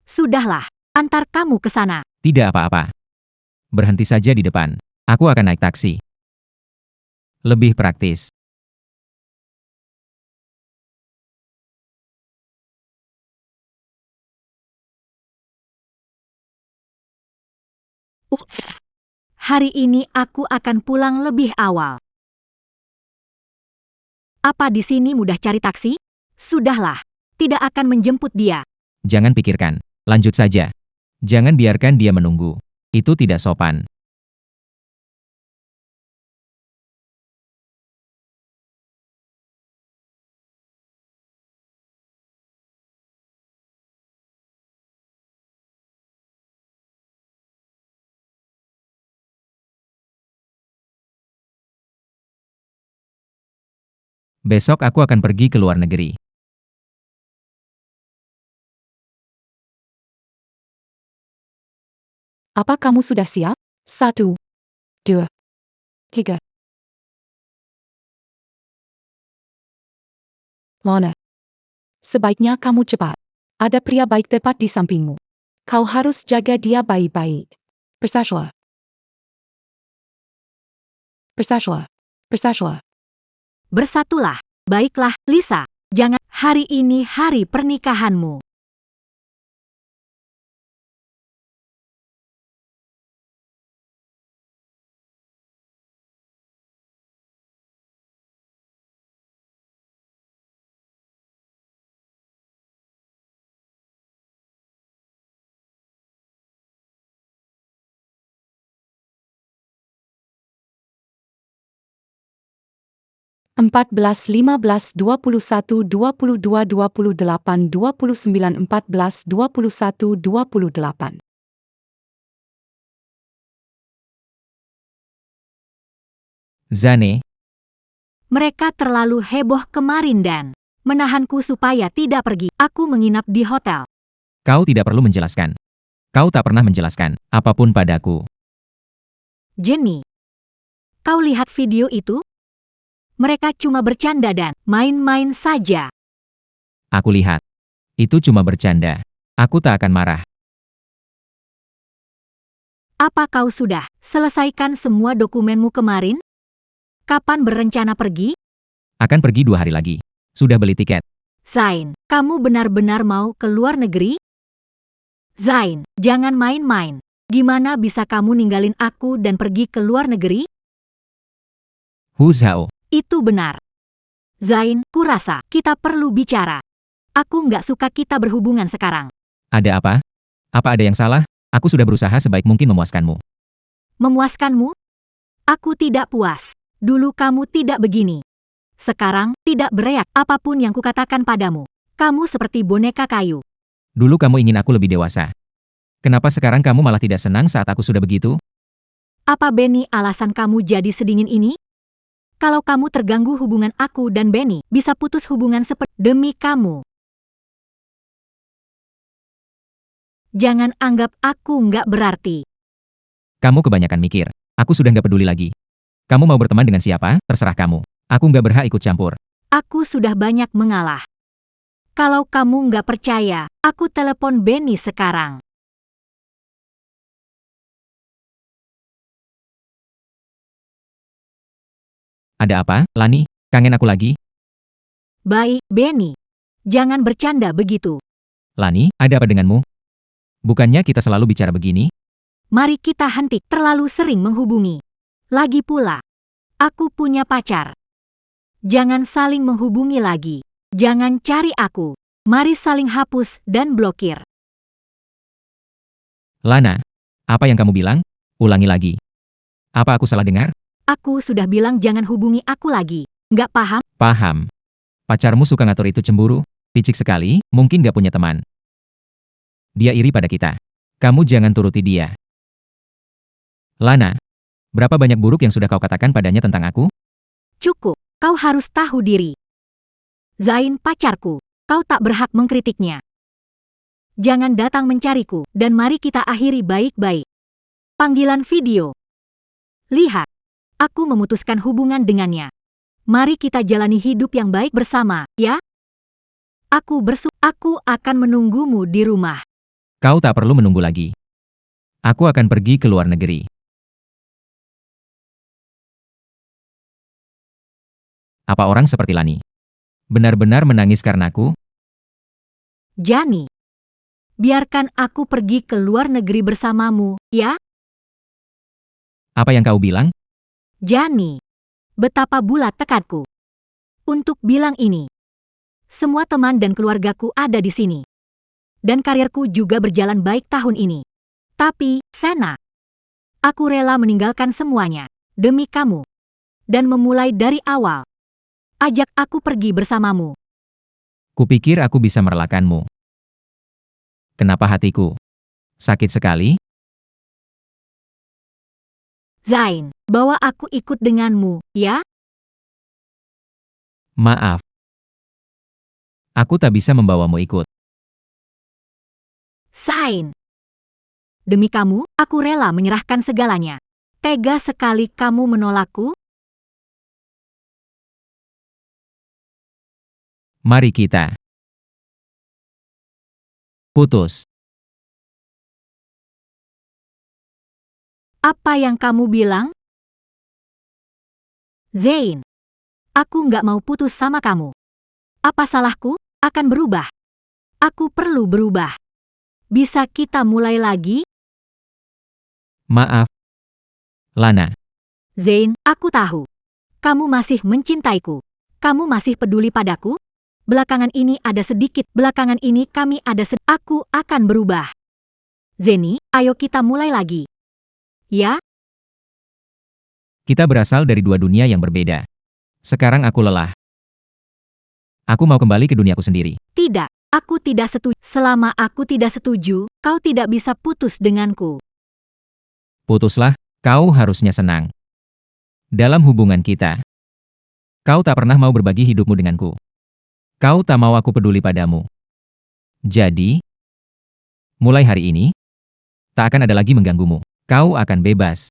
Speaker 2: Sudahlah, antar kamu ke sana.
Speaker 1: Tidak apa-apa. Berhenti saja di depan. Aku akan naik taksi. Lebih praktis.
Speaker 2: Hari ini aku akan pulang lebih awal. Apa di sini mudah cari taksi? Sudahlah, tidak akan menjemput dia.
Speaker 1: Jangan pikirkan. Lanjut saja. Jangan biarkan dia menunggu. Itu tidak sopan. Besok aku akan pergi ke luar negeri.
Speaker 6: Apa kamu sudah siap? 1, 2, 3. Lana. Sebaiknya kamu cepat. Ada pria baik tepat di sampingmu. Kau harus jaga dia baik-baik. Bersatulah. Bersatulah. Bersatulah.
Speaker 2: Bersatulah. Baiklah, Lisa. Jangan, hari ini hari pernikahanmu.
Speaker 6: Empat belas, 15, 21, 22, 28, 29, 14, 21, 28.
Speaker 1: Zane,
Speaker 2: Mereka terlalu heboh kemarin dan menahanku supaya tidak pergi. Aku menginap di hotel.
Speaker 1: kau tidak perlu menjelaskan. Kau tak pernah menjelaskan apapun padaku.
Speaker 2: Jenny, kau lihat video itu? Mereka cuma bercanda dan main-main saja.
Speaker 1: Aku lihat. Itu cuma bercanda. Aku tak akan marah.
Speaker 2: Apa kau sudah selesaikan semua dokumenmu kemarin? Kapan berencana pergi?
Speaker 1: Akan pergi 2 hari lagi. Sudah beli tiket.
Speaker 2: Zain, kamu benar-benar mau ke luar negeri? Zain, jangan main-main. Gimana bisa kamu ninggalin aku dan pergi ke luar negeri?
Speaker 1: Huzhao.
Speaker 2: Itu benar. Zain, kurasa kita perlu bicara. Aku nggak suka kita berhubungan sekarang.
Speaker 1: Ada apa? Apa ada yang salah? Aku sudah berusaha sebaik mungkin memuaskanmu.
Speaker 2: Memuaskanmu? Aku tidak puas. Dulu kamu tidak begini. Sekarang, tidak bereak apapun yang kukatakan padamu. Kamu seperti boneka kayu.
Speaker 1: Dulu kamu ingin aku lebih dewasa. Kenapa sekarang kamu malah tidak senang saat aku sudah begitu?
Speaker 2: Apa Benny alasan kamu jadi sedingin ini? Kalau kamu terganggu hubungan aku dan Benny, bisa putus hubungan seperti demi kamu. Jangan anggap aku nggak berarti.
Speaker 1: Kamu kebanyakan mikir. Aku sudah nggak peduli lagi. Kamu mau berteman dengan siapa? Terserah kamu. Aku nggak berhak ikut campur.
Speaker 2: Aku sudah banyak mengalah. Kalau kamu nggak percaya, aku telepon Benny sekarang.
Speaker 1: Ada apa, Lani? Kangen aku lagi?
Speaker 2: Baik, Benny. Jangan bercanda begitu.
Speaker 1: Lani, ada apa denganmu? Bukannya kita selalu bicara begini?
Speaker 2: Mari kita henti terlalu sering menghubungi. Lagi pula, aku punya pacar. Jangan saling menghubungi lagi. Jangan cari aku. Mari saling hapus dan blokir.
Speaker 1: Lana, apa yang kamu bilang? Ulangi lagi. Apa aku salah dengar?
Speaker 2: Aku sudah bilang jangan hubungi aku lagi. Nggak paham?
Speaker 1: Paham. Pacarmu suka ngatur itu cemburu? Picik sekali, mungkin gak punya teman. Dia iri pada kita. Kamu jangan turuti dia. Lana, berapa banyak buruk yang sudah kau katakan padanya tentang aku?
Speaker 2: Cukup, kau harus tahu diri. Zain pacarku, kau tak berhak mengkritiknya. Jangan datang mencariku, dan mari kita akhiri baik-baik. Panggilan video. Lihat, aku memutuskan hubungan dengannya. Mari kita jalani hidup yang baik bersama, ya? Aku akan menunggumu di rumah.
Speaker 1: Kau tak perlu menunggu lagi. Aku akan pergi ke luar negeri. Apa orang seperti Lani benar-benar menangis karenaku?
Speaker 2: Jani, biarkan aku pergi ke luar negeri bersamamu, ya?
Speaker 1: Apa yang kau bilang?
Speaker 2: Jani, betapa bulat tekadku untuk bilang ini. Semua teman dan keluargaku ada di sini. Dan karirku juga berjalan baik tahun ini. Tapi, Sena, aku rela meninggalkan semuanya demi kamu dan memulai dari awal. Ajak aku pergi bersamamu.
Speaker 1: Kupikir aku bisa merelakanmu. Kenapa hatiku sakit sekali?
Speaker 2: Zain, bawa aku ikut denganmu, ya?
Speaker 1: Maaf. Aku tak bisa membawamu ikut.
Speaker 2: Zain. Demi kamu, aku rela menyerahkan segalanya. Tega sekali kamu menolakku.
Speaker 1: Mari kita putus.
Speaker 2: Apa yang kamu bilang? Zain, aku nggak mau putus sama kamu. Apa salahku? Akan berubah. Aku perlu berubah. Bisa kita mulai lagi?
Speaker 1: Maaf, Lana.
Speaker 2: Zain, aku tahu. Kamu masih mencintaiku. Kamu masih peduli padaku? Belakangan ini kami ada sedikit. Aku akan berubah. Zeni, ayo kita mulai lagi. Ya?
Speaker 1: Kita berasal dari dua dunia yang berbeda. Sekarang aku lelah. Aku mau kembali ke duniaku sendiri.
Speaker 2: Tidak, aku tidak setuju. Selama aku tidak setuju, kau tidak bisa putus denganku.
Speaker 1: Putuslah, kau harusnya senang. Dalam hubungan kita, kau tak pernah mau berbagi hidupmu denganku. Kau tak mau aku peduli padamu. Jadi, mulai hari ini, tak akan ada lagi mengganggumu. Kau akan bebas.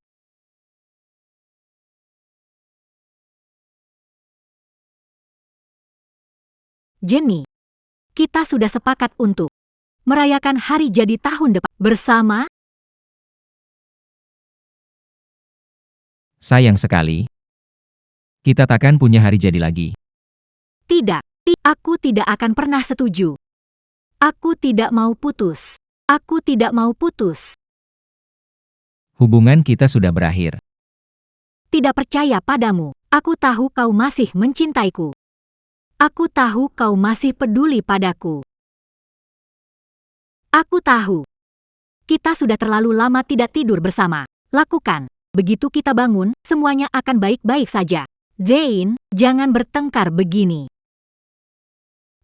Speaker 2: Jenny, kita sudah sepakat untuk merayakan hari jadi tahun depan bersama.
Speaker 1: Sayang sekali. Kita takkan punya hari jadi lagi.
Speaker 2: Tidak, aku tidak akan pernah setuju. Aku tidak mau putus. Aku tidak mau putus.
Speaker 1: Hubungan kita sudah berakhir.
Speaker 2: Tidak percaya padamu. Aku tahu kau masih mencintaiku. Aku tahu kau masih peduli padaku. Aku tahu. Kita sudah terlalu lama tidak tidur bersama. Lakukan. Begitu kita bangun, semuanya akan baik-baik saja. Jane, jangan bertengkar begini.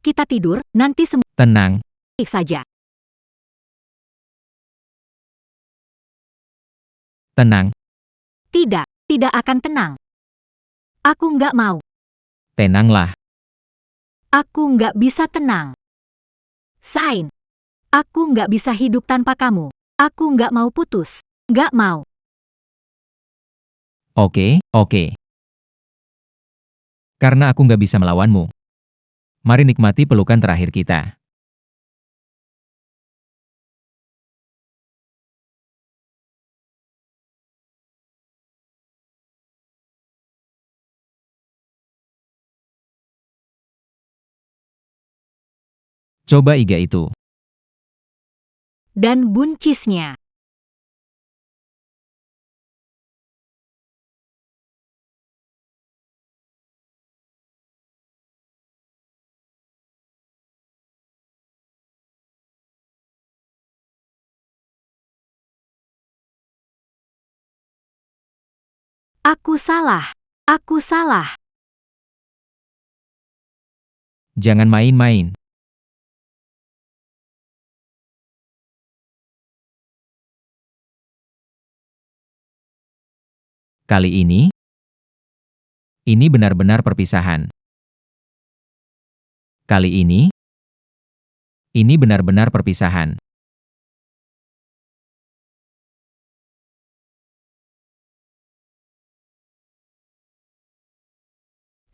Speaker 2: Kita tidur, nanti semua
Speaker 1: Tenang,
Speaker 2: baik saja.
Speaker 1: tenang,
Speaker 2: Tidak, tidak akan tenang. Aku nggak mau.
Speaker 1: tenanglah.
Speaker 2: Aku nggak bisa tenang. Sain. Aku nggak bisa hidup tanpa kamu. Aku nggak mau putus. Nggak mau.
Speaker 1: Oke, oke. Karena aku nggak bisa melawanmu. Mari nikmati pelukan terakhir kita. Coba iga itu.
Speaker 2: Dan buncisnya. Aku salah. Aku salah.
Speaker 1: Jangan main-main. Kali ini benar-benar perpisahan. Kali ini benar-benar perpisahan.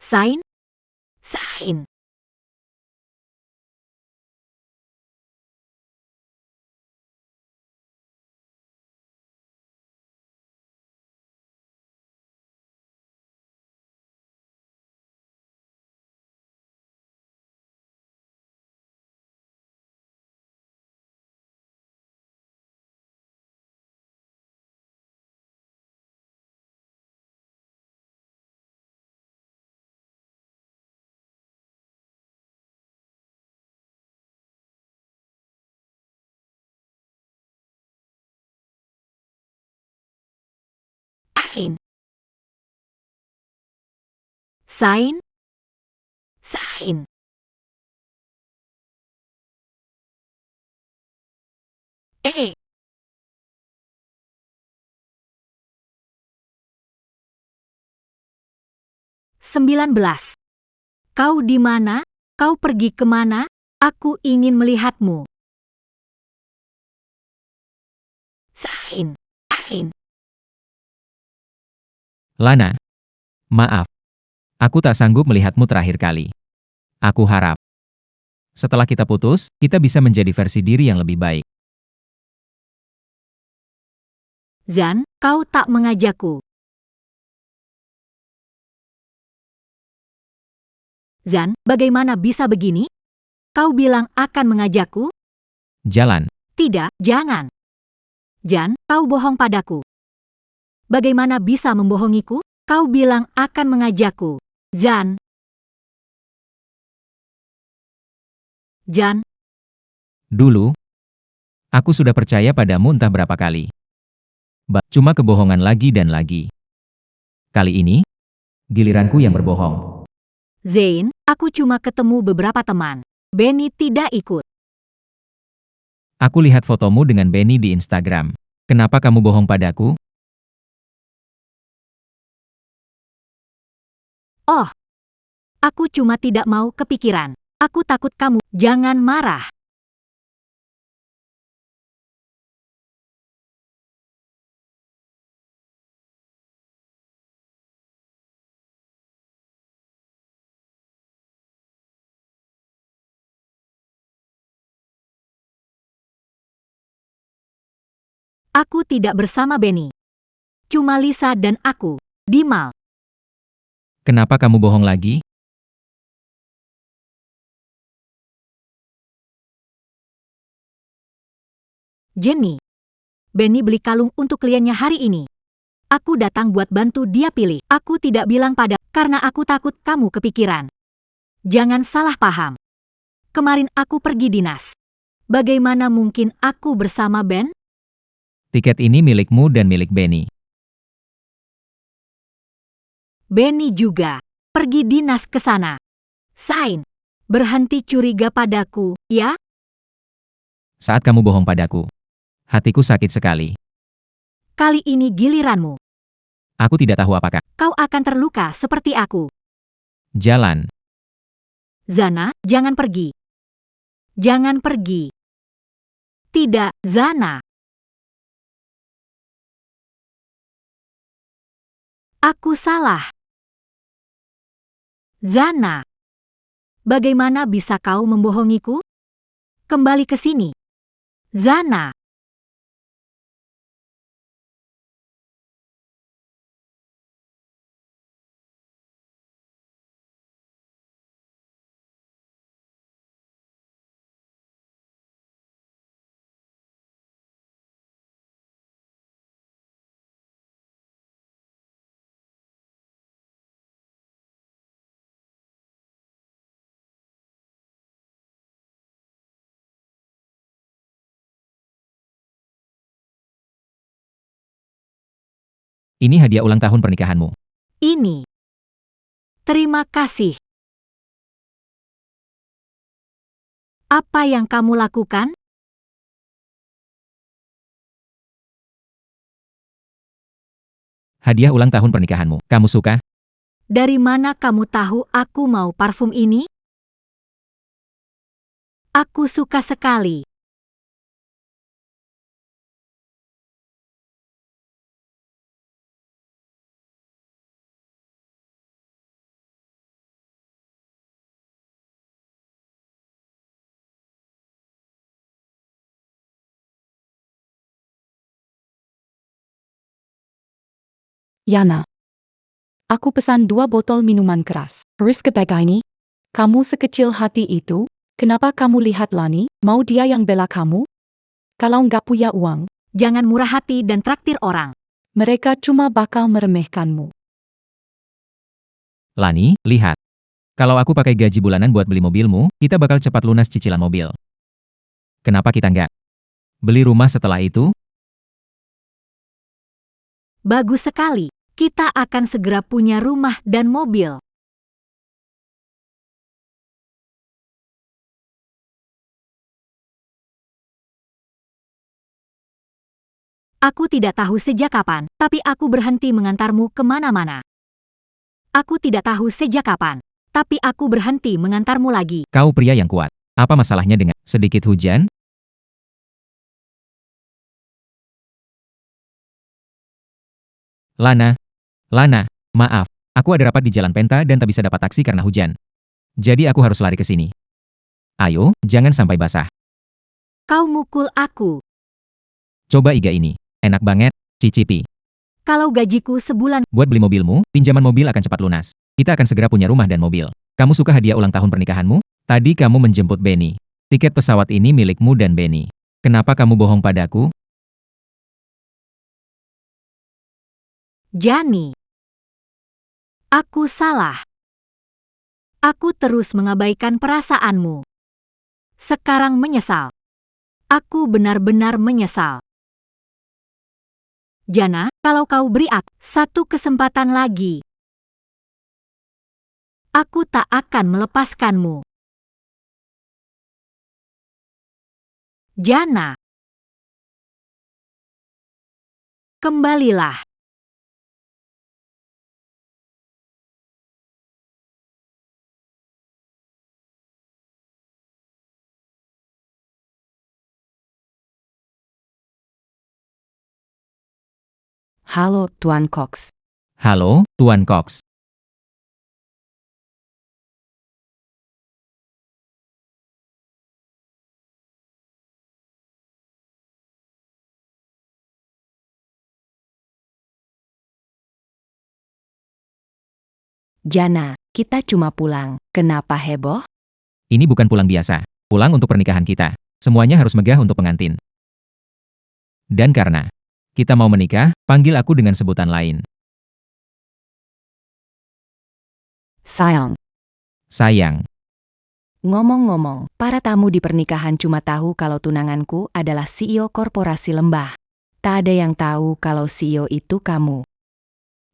Speaker 2: Sain? Sain. Ain. Sain? Sain. Eh. Sembilan belas. Kau di mana? Kau pergi kemana? Aku ingin melihatmu. Sain. Ain.
Speaker 1: Lana. Maaf. Aku tak sanggup melihatmu terakhir kali. Aku harap setelah kita putus, kita bisa menjadi versi diri yang lebih baik.
Speaker 2: Zan, kau tak mengajakku. Zan, bagaimana bisa begini? Kau bilang akan mengajakku?
Speaker 1: Jalan.
Speaker 2: Tidak, jangan. Jan, kau bohong padaku. Bagaimana bisa membohongiku? Kau bilang akan mengajakku. Jan. Jan,
Speaker 1: Dulu, aku sudah percaya padamu entah berapa kali. Cuma kebohongan lagi dan lagi. Kali ini, giliranku yang berbohong.
Speaker 2: Zain, aku cuma ketemu beberapa teman. Benny tidak ikut.
Speaker 1: Aku lihat fotomu dengan Benny di Instagram. Kenapa kamu bohong padaku?
Speaker 2: Oh, aku cuma tidak mau kepikiran. Aku takut kamu. Jangan marah. Aku tidak bersama Benny. Cuma Lisa dan aku. Di mall.
Speaker 1: Kenapa kamu bohong lagi?
Speaker 2: Jenny. Benny beli kalung untuk kliennya hari ini. Aku datang buat bantu dia pilih. Aku tidak bilang pada karena aku takut kamu kepikiran. Jangan salah paham. Kemarin aku pergi dinas. Bagaimana mungkin aku bersama Ben?
Speaker 1: Tiket ini milikmu dan milik Benny.
Speaker 2: Benny juga pergi dinas ke sana. Sain, berhenti curiga padaku, ya?
Speaker 1: Saat kamu bohong padaku, hatiku sakit sekali.
Speaker 2: Kali ini giliranmu.
Speaker 1: Aku tidak tahu apakah.
Speaker 2: Kau akan terluka seperti aku.
Speaker 1: Jalan.
Speaker 2: Zana, jangan pergi. Jangan pergi. Tidak, Zana. Aku salah. Zana. Bagaimana bisa kau membohongiku? Kembali ke sini. Zana.
Speaker 1: Ini hadiah ulang tahun pernikahanmu.
Speaker 2: Ini. Terima kasih. Apa yang kamu lakukan?
Speaker 1: Hadiah ulang tahun pernikahanmu. Kamu suka?
Speaker 2: Dari mana kamu tahu aku mau parfum ini? Aku suka sekali.
Speaker 6: Yana. Aku pesan 2 botol minuman keras. Rizky Bagaini, kamu sekecil hati itu, kenapa kamu lihat Lani, mau dia yang bela kamu? Kalau nggak punya uang,
Speaker 2: Jangan murah hati dan traktir orang.
Speaker 6: mereka cuma bakal meremehkanmu.
Speaker 1: Lani, lihat. Kalau aku pakai gaji bulanan buat beli mobilmu, kita bakal cepat lunas cicilan mobil. Kenapa kita nggak beli rumah setelah itu?
Speaker 2: Bagus sekali. Kita akan segera punya rumah dan mobil. Aku tidak tahu sejak kapan, tapi aku berhenti mengantarmu kemana-mana. Aku tidak tahu sejak kapan, tapi aku berhenti mengantarmu lagi.
Speaker 1: Kau pria yang kuat. Apa masalahnya dengan sedikit hujan? Lana, maaf. Aku ada rapat di Jalan Penta dan tak bisa dapat taksi karena hujan. Jadi aku harus lari ke sini. Ayo, jangan sampai basah.
Speaker 2: Kau mukul aku.
Speaker 1: Coba iga ini. Enak banget, cicipi.
Speaker 2: Kalau gajiku sebulan,
Speaker 1: Buat beli mobilmu, pinjaman mobil akan cepat lunas. Kita akan segera punya rumah dan mobil. Kamu suka hadiah ulang tahun pernikahanmu? Tadi kamu menjemput Benny. Tiket pesawat ini milikmu dan Benny. Kenapa kamu bohong padaku?
Speaker 2: Jani. Aku salah. Aku terus mengabaikan perasaanmu. Sekarang menyesal. Aku benar-benar menyesal. Jana, kalau kau beri aku satu kesempatan lagi, aku tak akan melepaskanmu. Jana. Kembalilah.
Speaker 8: Halo, Tuan Cox.
Speaker 1: Halo, Tuan Cox.
Speaker 8: Jana, kita cuma pulang. Kenapa heboh?
Speaker 1: Ini bukan pulang biasa. Pulang untuk pernikahan kita. Semuanya harus megah untuk pengantin. Dan karena kita mau menikah, panggil aku dengan sebutan lain.
Speaker 8: Sayang.
Speaker 1: Sayang.
Speaker 8: Ngomong-ngomong, para tamu di pernikahan cuma tahu kalau tunanganku adalah CEO korporasi Lembah. Tak ada yang tahu kalau CEO itu kamu.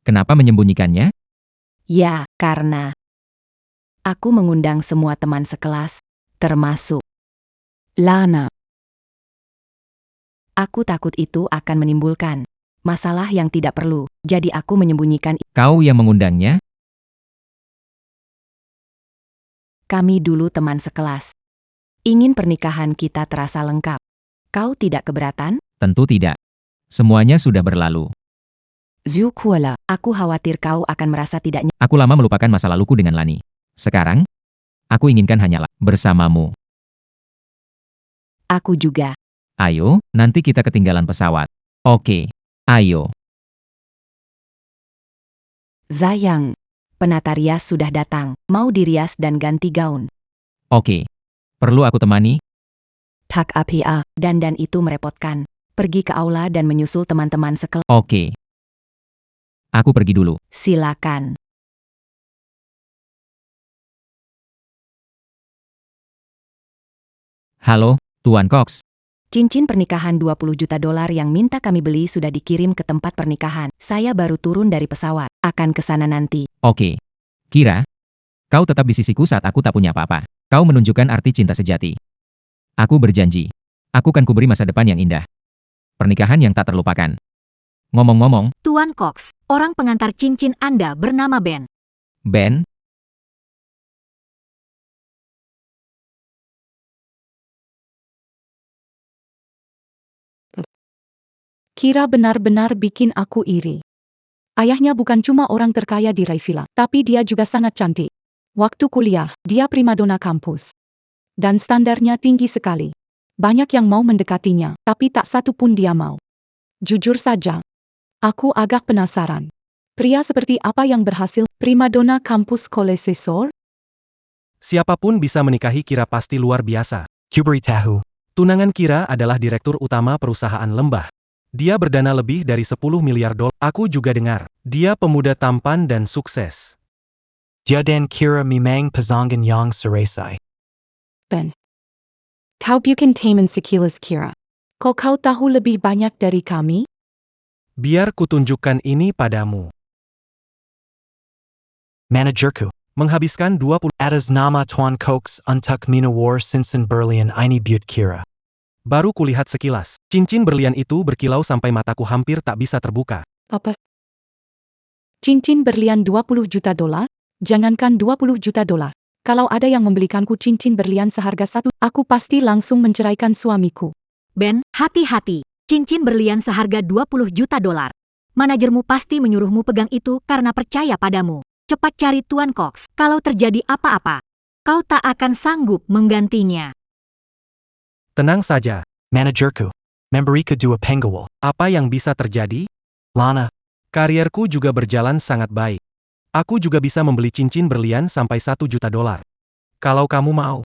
Speaker 1: Kenapa menyembunyikannya?
Speaker 8: Ya, karena aku mengundang semua teman sekelas, termasuk Lana. Aku takut itu akan menimbulkan masalah yang tidak perlu, jadi aku menyembunyikan.
Speaker 1: Kau yang mengundangnya?
Speaker 8: Kami dulu teman sekelas. Ingin pernikahan kita terasa lengkap. Kau tidak keberatan?
Speaker 1: Tentu tidak. Semuanya sudah berlalu.
Speaker 8: Zhu Kuala, aku khawatir kau akan merasa tidak nyaman.
Speaker 1: Aku lama melupakan masa laluku dengan Lani. Sekarang, aku inginkan hanyalah bersamamu.
Speaker 8: Aku juga.
Speaker 1: Ayo, nanti kita ketinggalan pesawat. Oke, ayo.
Speaker 8: Zayang, penata rias sudah datang. Mau dirias dan ganti gaun.
Speaker 1: Oke. Perlu aku temani?
Speaker 8: Tak apa, dandan itu merepotkan. Pergi ke aula dan menyusul teman-teman sekelas.
Speaker 1: Oke. Aku pergi dulu.
Speaker 8: Silakan.
Speaker 1: Halo, Tuan Cox.
Speaker 8: Cincin pernikahan 20 juta dolar yang minta kami beli sudah dikirim ke tempat pernikahan. Saya baru turun dari pesawat. Akan ke sana nanti.
Speaker 1: Oke. Kira, kau tetap di sisiku saat aku tak punya apa-apa. Kau menunjukkan arti cinta sejati. Aku berjanji. Aku kan kuberi masa depan yang indah. Pernikahan yang tak terlupakan. Ngomong-ngomong,
Speaker 2: Tuan Cox, orang pengantar cincin Anda bernama Ben.
Speaker 1: Ben,
Speaker 6: Kira benar-benar bikin aku iri. Ayahnya bukan cuma orang terkaya di Raivilla, tapi dia juga sangat cantik. Waktu kuliah, dia primadona kampus. Dan standarnya tinggi sekali. Banyak yang mau mendekatinya, tapi tak satu pun dia mau. Jujur saja, aku agak penasaran. Pria seperti apa yang berhasil primadona kampus kolesesor?
Speaker 5: Siapapun bisa menikahi Kira pasti luar biasa. Kuberi tahu. Tunangan Kira adalah direktur utama perusahaan lembah. Dia berdana lebih dari 10 miliar dolar. Aku juga dengar. Dia pemuda tampan dan sukses.
Speaker 9: Dia dan Kira memang pasangan yang seresai.
Speaker 6: Ben. Kau bukan teman sekilas Kira. Kok kau tahu lebih banyak dari kami?
Speaker 5: Biar kutunjukkan ini padamu.
Speaker 9: Manajerku.
Speaker 5: Menghabiskan 20
Speaker 9: Atas nama Tuan Cox untuk menawar cincin berlian ini buat Kira.
Speaker 5: baru kulihat sekilas. Cincin berlian itu berkilau sampai mataku hampir tak bisa terbuka.
Speaker 6: Apa? Cincin berlian 20 juta dolar? Jangankan 20 juta dolar. Kalau ada yang membelikanku cincin berlian seharga 1, aku pasti langsung menceraikan suamiku.
Speaker 2: Ben, hati-hati. Cincin berlian seharga 20 juta dolar. Manajermu pasti menyuruhmu pegang itu karena percaya padamu. Cepat cari Tuan Cox. Kalau terjadi apa-apa, kau tak akan sanggup menggantinya.
Speaker 5: Tenang saja.
Speaker 9: Manajerku. Memberi kedua penggawal.
Speaker 5: Apa yang bisa terjadi?
Speaker 9: Lana.
Speaker 5: Karierku juga berjalan sangat baik. Aku juga bisa membeli cincin berlian sampai 1 juta dolar. Kalau kamu mau,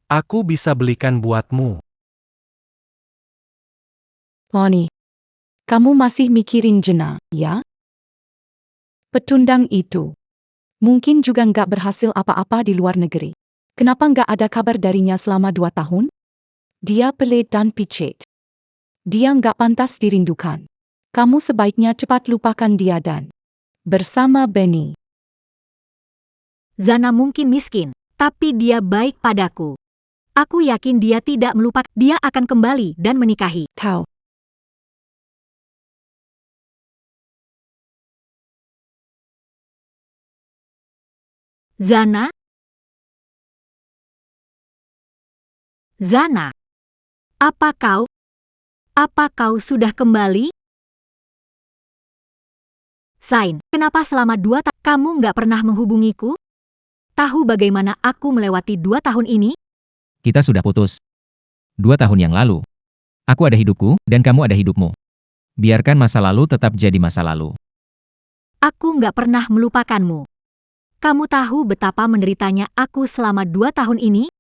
Speaker 5: aku bisa belikan buatmu.
Speaker 6: Lonnie, kamu masih mikirin Jenna, ya? Petundang itu. Mungkin juga nggak berhasil apa-apa di luar negeri. Kenapa nggak ada kabar darinya selama 2 tahun? Dia pelit dan picit. Dia nggak pantas dirindukan. Kamu sebaiknya cepat lupakan dia dan bersama Benny.
Speaker 2: Zana mungkin miskin, tapi dia baik padaku. Aku yakin dia tidak melupakan. Dia akan kembali dan menikahi.
Speaker 6: Kau.
Speaker 2: Zana? Zana? Apa kau sudah kembali? Sain, kenapa selama 2 tahun kamu nggak pernah menghubungiku? Tahu bagaimana aku melewati 2 tahun ini?
Speaker 1: Kita sudah putus. 2 tahun yang lalu. Aku ada hidupku, dan kamu ada hidupmu. Biarkan masa lalu tetap jadi masa lalu.
Speaker 2: Aku nggak pernah melupakanmu. Kamu tahu betapa menderitanya aku selama 2 tahun ini?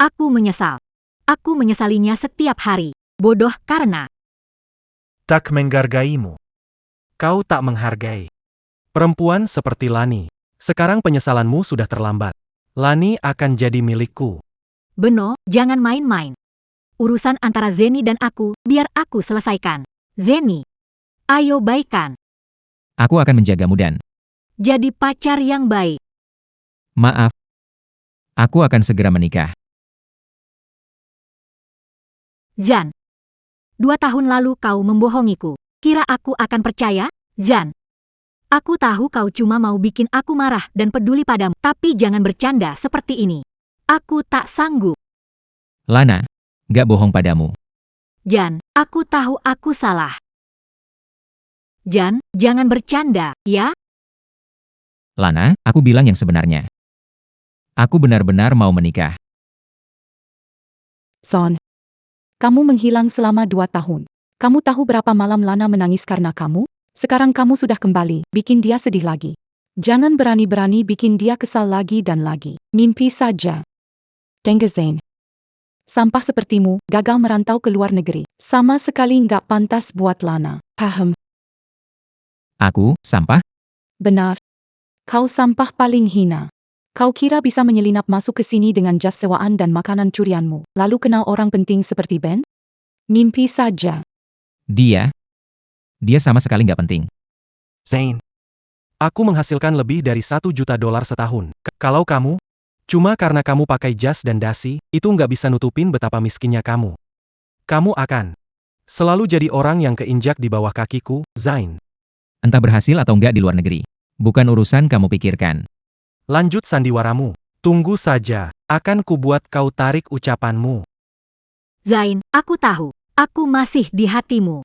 Speaker 2: Aku menyesal. Aku menyesalinya setiap hari. Bodoh karena
Speaker 5: Tak menghargaimu. Kau tak menghargai. Perempuan seperti Lani. Sekarang penyesalanmu sudah terlambat. Lani akan jadi milikku.
Speaker 2: Beno, jangan main-main. Urusan antara Zeni dan aku, biar aku selesaikan. Zeni, ayo baikan.
Speaker 1: Aku akan menjagamu dan,
Speaker 2: Jadi pacar yang baik.
Speaker 1: maaf, aku akan segera menikah.
Speaker 2: Zan, 2 tahun lalu kau membohongiku. Kira aku akan percaya? Zan, aku tahu kau cuma mau bikin aku marah dan peduli padamu, tapi jangan bercanda seperti ini. Aku tak sanggup.
Speaker 1: Lana, gak bohong padamu.
Speaker 2: Jan, aku tahu aku salah. Jan, jangan bercanda, ya?
Speaker 1: Lana, aku bilang yang sebenarnya. Aku benar-benar mau menikah.
Speaker 6: Son. Kamu menghilang selama 2 tahun. Kamu tahu berapa malam Lana menangis karena kamu? Sekarang kamu sudah kembali, bikin dia sedih lagi. Jangan berani-berani bikin dia kesal lagi dan lagi. Mimpi saja. Dengezain. Sampah sepertimu, gagal merantau ke luar negeri. Sama sekali nggak pantas buat Lana. Paham?
Speaker 1: Aku, sampah?
Speaker 6: Benar. Kau sampah paling hina. Kau kira bisa menyelinap masuk ke sini dengan jas sewaan dan makanan curianmu, lalu kenal orang penting seperti Ben? Mimpi saja.
Speaker 1: Dia sama sekali nggak penting.
Speaker 9: Zain.
Speaker 5: Aku menghasilkan lebih dari 1 juta dolar setahun. Kalau kamu, cuma karena kamu pakai jas dan dasi, itu nggak bisa nutupin betapa miskinnya kamu. Kamu akan selalu jadi orang yang keinjak di bawah kakiku, Zain.
Speaker 1: Entah berhasil atau nggak di luar negeri. Bukan urusan kamu pikirkan.
Speaker 5: Lanjut sandiwaramu. Tunggu saja, akan kubuat kau tarik ucapanmu.
Speaker 2: Zain, aku tahu. Aku masih di hatimu.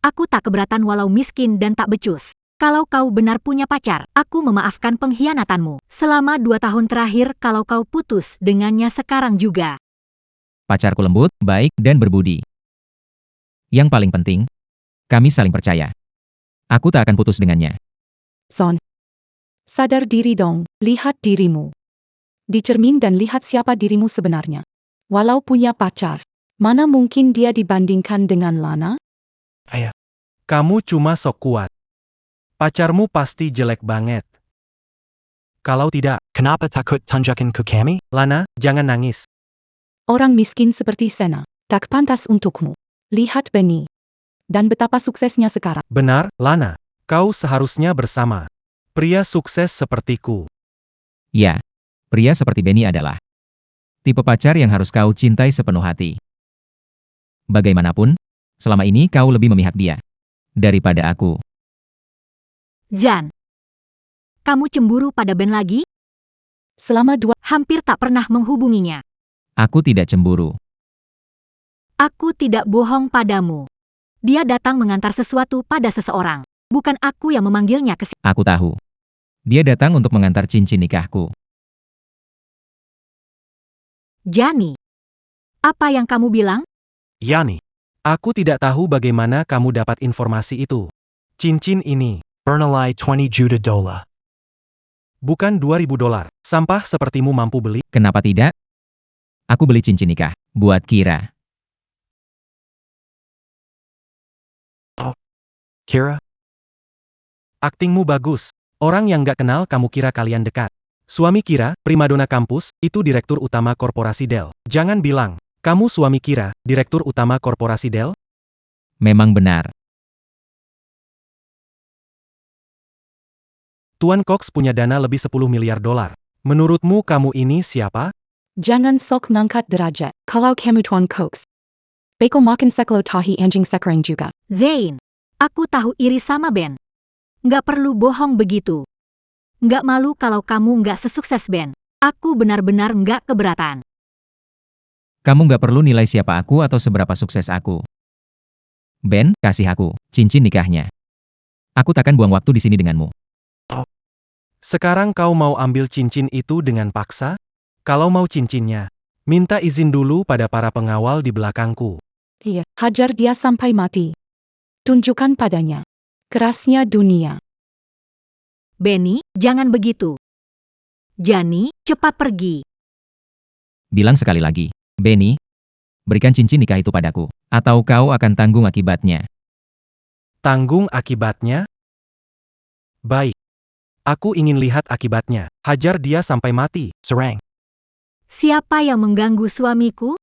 Speaker 2: Aku tak keberatan walau miskin dan tak becus. Kalau kau benar punya pacar, aku memaafkan pengkhianatanmu. Selama 2 tahun terakhir kalau kau putus dengannya sekarang juga.
Speaker 1: Pacarku lembut, baik, dan berbudi. Yang paling penting, kami saling percaya. Aku tak akan putus dengannya.
Speaker 6: Son. Sadar diri dong, lihat dirimu. Di cermin dan lihat siapa dirimu sebenarnya. Walau punya pacar, mana mungkin dia dibandingkan dengan Lana?
Speaker 5: Ayah. Kamu cuma sok kuat. Pacarmu pasti jelek banget. Kalau tidak, kenapa takut tunjukin ke kami? Lana, jangan nangis.
Speaker 6: Orang miskin seperti Sena, tak pantas untukmu. Lihat Benny. Dan betapa suksesnya sekarang.
Speaker 5: Benar, Lana. Kau seharusnya bersama pria sukses sepertiku.
Speaker 1: Ya, pria seperti Benny adalah tipe pacar yang harus kau cintai sepenuh hati. Bagaimanapun, selama ini kau lebih memihak dia daripada aku.
Speaker 2: Jan. Kamu cemburu pada Ben lagi?
Speaker 6: Selama 2
Speaker 2: Hampir tak pernah menghubunginya.
Speaker 1: Aku tidak cemburu.
Speaker 2: Aku tidak bohong padamu. Dia datang mengantar sesuatu pada seseorang. Bukan aku yang memanggilnya ke sini.
Speaker 1: Aku tahu. Dia datang untuk mengantar cincin nikahku.
Speaker 2: Jani. Apa yang kamu bilang?
Speaker 5: Yani, aku tidak tahu bagaimana kamu dapat informasi itu. Cincin ini,
Speaker 9: Bernalai 20 juta dolar.
Speaker 5: bukan $2.000. Sampah sepertimu mampu beli?
Speaker 1: Kenapa tidak? Aku beli cincin nikah buat Kira.
Speaker 9: Kira?
Speaker 5: Aktingmu bagus. Orang yang gak kenal kamu kira kalian dekat. Suami Kira, primadona kampus, itu direktur utama korporasi Dell. Jangan bilang, kamu suami Kira, direktur utama korporasi Dell?
Speaker 1: Memang benar.
Speaker 5: Tuan Cox punya dana lebih 10 miliar dolar. Menurutmu kamu ini siapa?
Speaker 6: Jangan sok ngangkat derajat. Kalau kamu Tuan Cox. Beko makan sekelo tahi anjing sekarang juga.
Speaker 2: Zain. Aku tahu iri sama Ben. Nggak perlu bohong begitu. Nggak malu kalau kamu nggak sesukses Ben. Aku benar-benar nggak keberatan.
Speaker 1: Kamu nggak perlu nilai siapa aku atau seberapa sukses aku. Ben, kasih aku cincin nikahnya. Aku takkan buang waktu di sini denganmu.
Speaker 5: Sekarang kau mau ambil cincin itu dengan paksa? Kalau mau cincinnya, minta izin dulu pada para pengawal di belakangku.
Speaker 6: Iya, hajar dia sampai mati. Tunjukkan padanya. Kerasnya dunia.
Speaker 2: Benny, jangan begitu. Jani, cepat pergi.
Speaker 1: Bilang sekali lagi, Benny, berikan cincin nikah itu padaku, atau kau akan tanggung akibatnya.
Speaker 5: Tanggung akibatnya? Baik. Aku ingin lihat akibatnya. Hajar dia sampai mati.
Speaker 9: Serang.
Speaker 2: Siapa yang mengganggu suamiku?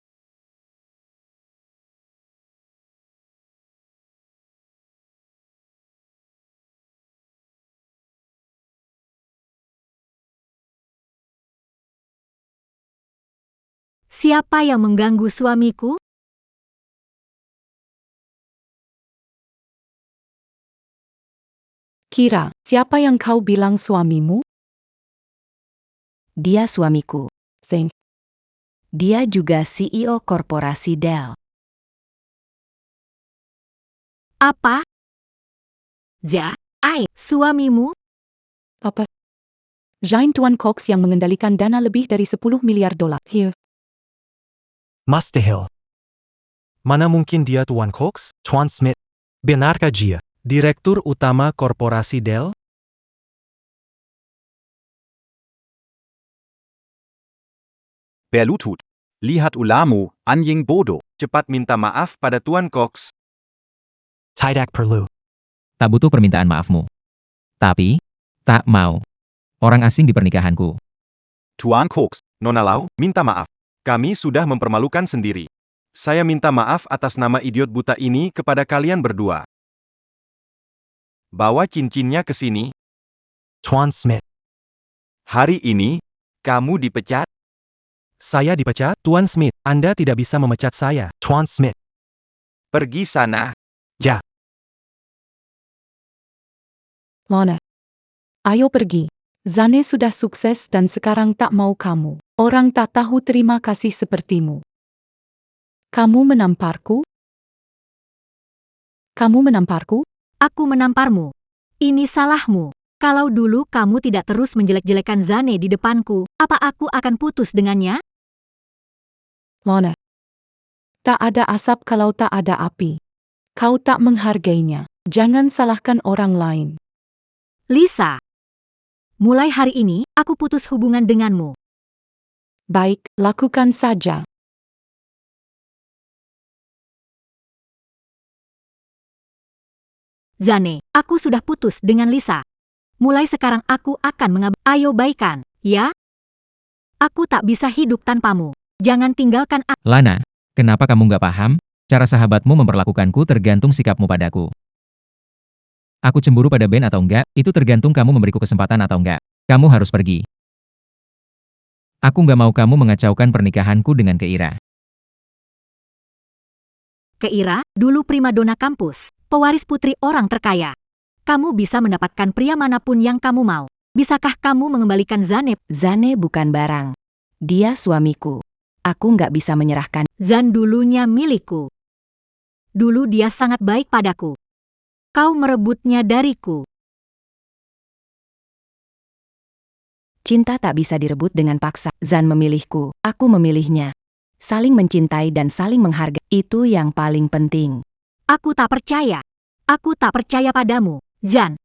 Speaker 2: Siapa yang mengganggu suamiku?
Speaker 6: Kira, siapa yang kau bilang suamimu?
Speaker 8: Dia suamiku.
Speaker 6: Zain.
Speaker 8: Dia juga CEO korporasi Dell.
Speaker 2: Apa? Suamimu?
Speaker 6: Apa? Zain Tuan Cox yang mengendalikan dana lebih dari 10 miliar dolar. Here.
Speaker 9: Mustahil.
Speaker 5: Mana mungkin dia Tuan Cox?
Speaker 9: Tuan Smith. Benarkah dia?
Speaker 5: Direktur utama korporasi Dell?
Speaker 4: Berlutut. Lihat ulamu, anjing bodoh. Cepat minta maaf pada Tuan Cox.
Speaker 9: Tidak perlu.
Speaker 1: Tak butuh permintaan maafmu. Tapi, tak mau. Orang asing di pernikahanku.
Speaker 4: Tuan Cox, Nona Lau, minta maaf. Kami sudah mempermalukan sendiri. Saya minta maaf atas nama idiot buta ini kepada kalian berdua. Bawa cincinnya ke sini.
Speaker 9: Tuan Smith.
Speaker 4: Hari ini, kamu dipecat.
Speaker 5: Saya dipecat? Tuan Smith, Anda tidak bisa memecat saya.
Speaker 9: Tuan Smith.
Speaker 4: Pergi sana.
Speaker 6: Lana. Ayo pergi. Zane sudah sukses dan sekarang tak mau kamu. Orang tak tahu terima kasih sepertimu. Kamu menamparku? Kamu menamparku?
Speaker 2: Aku menamparmu. Ini salahmu. Kalau dulu kamu tidak terus menjelek-jelekan Zane di depanku, apa aku akan putus dengannya?
Speaker 6: Lana. Tak ada asap kalau tak ada api. Kau tak menghargainya. Jangan salahkan orang lain.
Speaker 2: Lisa. Mulai hari ini, aku putus hubungan denganmu.
Speaker 6: Baik, lakukan saja.
Speaker 2: Zane, aku sudah putus dengan Lisa. Mulai sekarang aku akan Ayo baikan, ya? Aku tak bisa hidup tanpamu. Jangan tinggalkan aku.
Speaker 1: Lana, kenapa kamu nggak paham? Cara sahabatmu memperlakukanku tergantung sikapmu padaku. Aku cemburu pada Ben atau enggak, itu tergantung kamu memberiku kesempatan atau enggak. Kamu harus pergi. Aku nggak mau kamu mengacaukan pernikahanku dengan Keira.
Speaker 2: Keira, dulu primadona kampus, pewaris putri orang terkaya. Kamu bisa mendapatkan pria manapun yang kamu mau. Bisakah kamu mengembalikan Zane?
Speaker 8: Zane bukan barang. Dia suamiku. Aku nggak bisa menyerahkan.
Speaker 2: Zan dulunya milikku. Dulu dia sangat baik padaku. Kau merebutnya dariku.
Speaker 8: Cinta tak bisa direbut dengan paksa. Zan memilihku, aku memilihnya. Saling mencintai dan saling menghargai, itu yang paling penting.
Speaker 2: Aku tak percaya. Aku tak percaya padamu, Zan.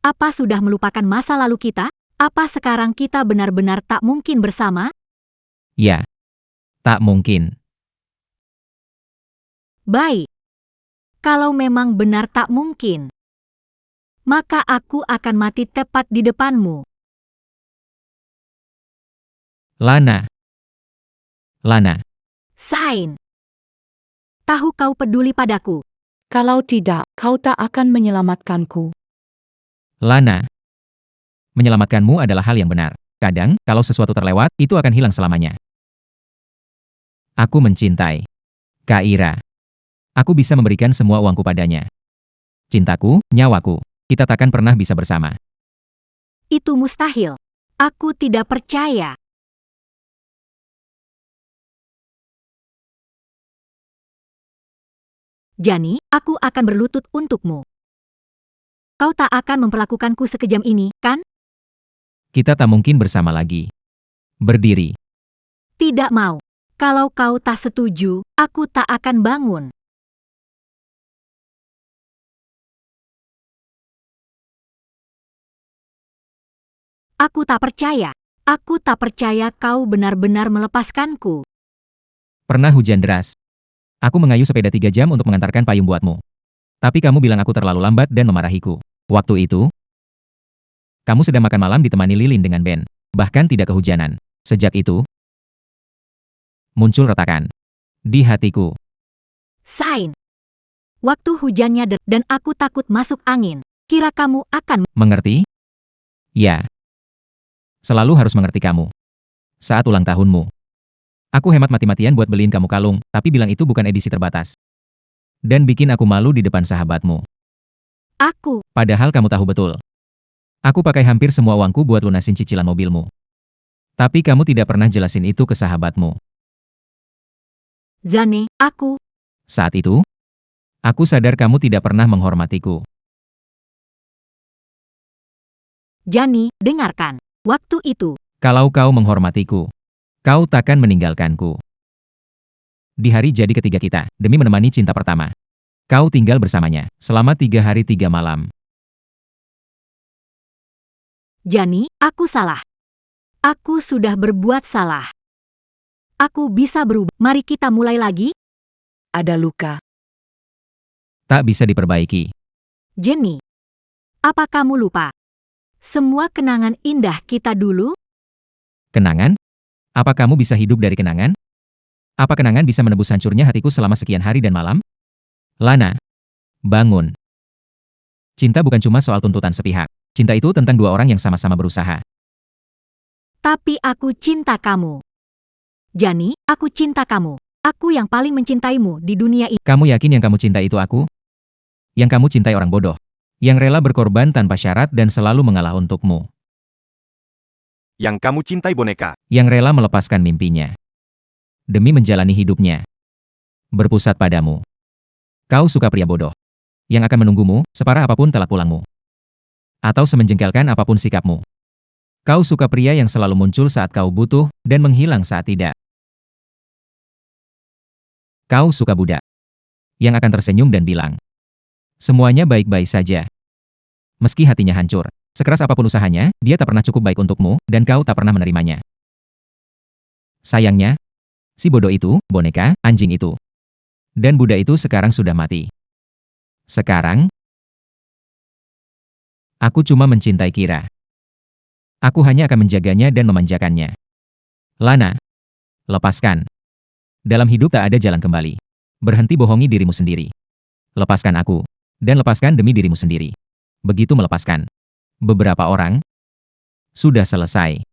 Speaker 2: Apa sudah melupakan masa lalu kita? Apa sekarang kita benar-benar tak mungkin bersama?
Speaker 1: Ya. Tak mungkin.
Speaker 2: Baik. Kalau memang benar tak mungkin, maka aku akan mati tepat di depanmu.
Speaker 1: Lana. Lana.
Speaker 2: Sign. Tahu kau peduli padaku.
Speaker 6: Kalau tidak, kau tak akan menyelamatkanku.
Speaker 1: Lana. Menyelamatkanmu adalah hal yang benar. Kadang, kalau sesuatu terlewat, itu akan hilang selamanya. Aku mencintai Keira. Aku bisa memberikan semua uangku padanya. Cintaku, nyawaku. Kita takkan pernah bisa bersama.
Speaker 2: Itu mustahil. Aku tidak percaya. Jani, aku akan berlutut untukmu. Kau tak akan memperlakukanku sekejam ini, kan?
Speaker 1: Kita tak mungkin bersama lagi. Berdiri.
Speaker 2: Tidak mau. Kalau kau tak setuju, aku tak akan bangun. Aku tak percaya. Aku tak percaya kau benar-benar melepaskanku.
Speaker 1: Pernah hujan deras. Aku mengayuh sepeda 3 jam untuk mengantarkan payung buatmu. Tapi kamu bilang aku terlalu lambat dan memarahiku. Waktu itu, kamu sedang makan malam ditemani lilin dengan Ben. Bahkan tidak kehujanan. Sejak itu, muncul retakan di hatiku.
Speaker 2: Sign. Waktu hujannya dan aku takut masuk angin. Kira kamu akan...
Speaker 1: Mengerti? Ya. Selalu harus mengerti kamu. Saat ulang tahunmu, aku hemat mati-matian buat beliin kamu kalung, tapi bilang itu bukan edisi terbatas. Dan bikin aku malu di depan sahabatmu.
Speaker 2: Aku.
Speaker 1: Padahal kamu tahu betul. Aku pakai hampir semua uangku buat lunasin cicilan mobilmu. Tapi kamu tidak pernah jelasin itu ke sahabatmu.
Speaker 2: Zane, aku.
Speaker 1: Saat itu, aku sadar kamu tidak pernah menghormatiku.
Speaker 2: Jani, dengarkan. Waktu itu,
Speaker 1: Kalau kau menghormatiku, kau takkan meninggalkanku. Di hari jadi ketiga kita, demi menemani cinta pertama, kau tinggal bersamanya, selama 3 hari 3 malam.
Speaker 2: Jani, aku salah. Aku sudah berbuat salah. Aku bisa berubah. Mari kita mulai lagi.
Speaker 8: Ada luka.
Speaker 1: Tak bisa diperbaiki.
Speaker 2: Jenny, apa kamu lupa? Semua kenangan indah kita dulu?
Speaker 1: Kenangan? Apa kamu bisa hidup dari kenangan? Apa kenangan bisa menebus hancurnya hatiku selama sekian hari dan malam? Lana, bangun. Cinta bukan cuma soal tuntutan sepihak. Cinta itu tentang 2 orang yang sama-sama berusaha.
Speaker 2: Tapi aku cinta kamu. Jani, aku cinta kamu. Aku yang paling mencintaimu di dunia ini.
Speaker 1: Kamu yakin yang kamu cintai itu aku? Yang kamu cintai orang bodoh. Yang rela berkorban tanpa syarat dan selalu mengalah untukmu.
Speaker 4: Yang kamu cintai boneka.
Speaker 1: Yang rela melepaskan mimpinya. Demi menjalani hidupnya. Berpusat padamu. Kau suka pria bodoh. Yang akan menunggumu, separah apapun telat pulangmu. Atau semenjengkelkan apapun sikapmu. Kau suka pria yang selalu muncul saat kau butuh, dan menghilang saat tidak. Kau suka budak. Yang akan tersenyum dan bilang, semuanya baik-baik saja. Meski hatinya hancur, sekeras apapun usahanya, dia tak pernah cukup baik untukmu, dan kau tak pernah menerimanya. Sayangnya, si bodoh itu, boneka, anjing itu. Dan Buddha itu sekarang sudah mati. Sekarang, aku cuma mencintai Kira. Aku hanya akan menjaganya dan memanjakannya. Lana, lepaskan. Dalam hidup tak ada jalan kembali. Berhenti bohongi dirimu sendiri. Lepaskan aku. Dan lepaskan demi dirimu sendiri. Begitu melepaskan beberapa orang, sudah selesai.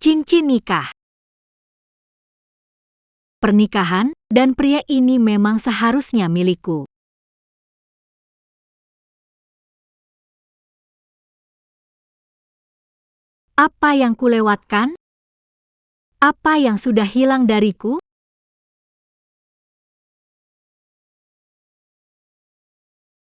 Speaker 2: Cincin nikah. Pernikahan, dan pria ini memang seharusnya milikku. Apa yang kulewatkan? Apa yang sudah hilang dariku?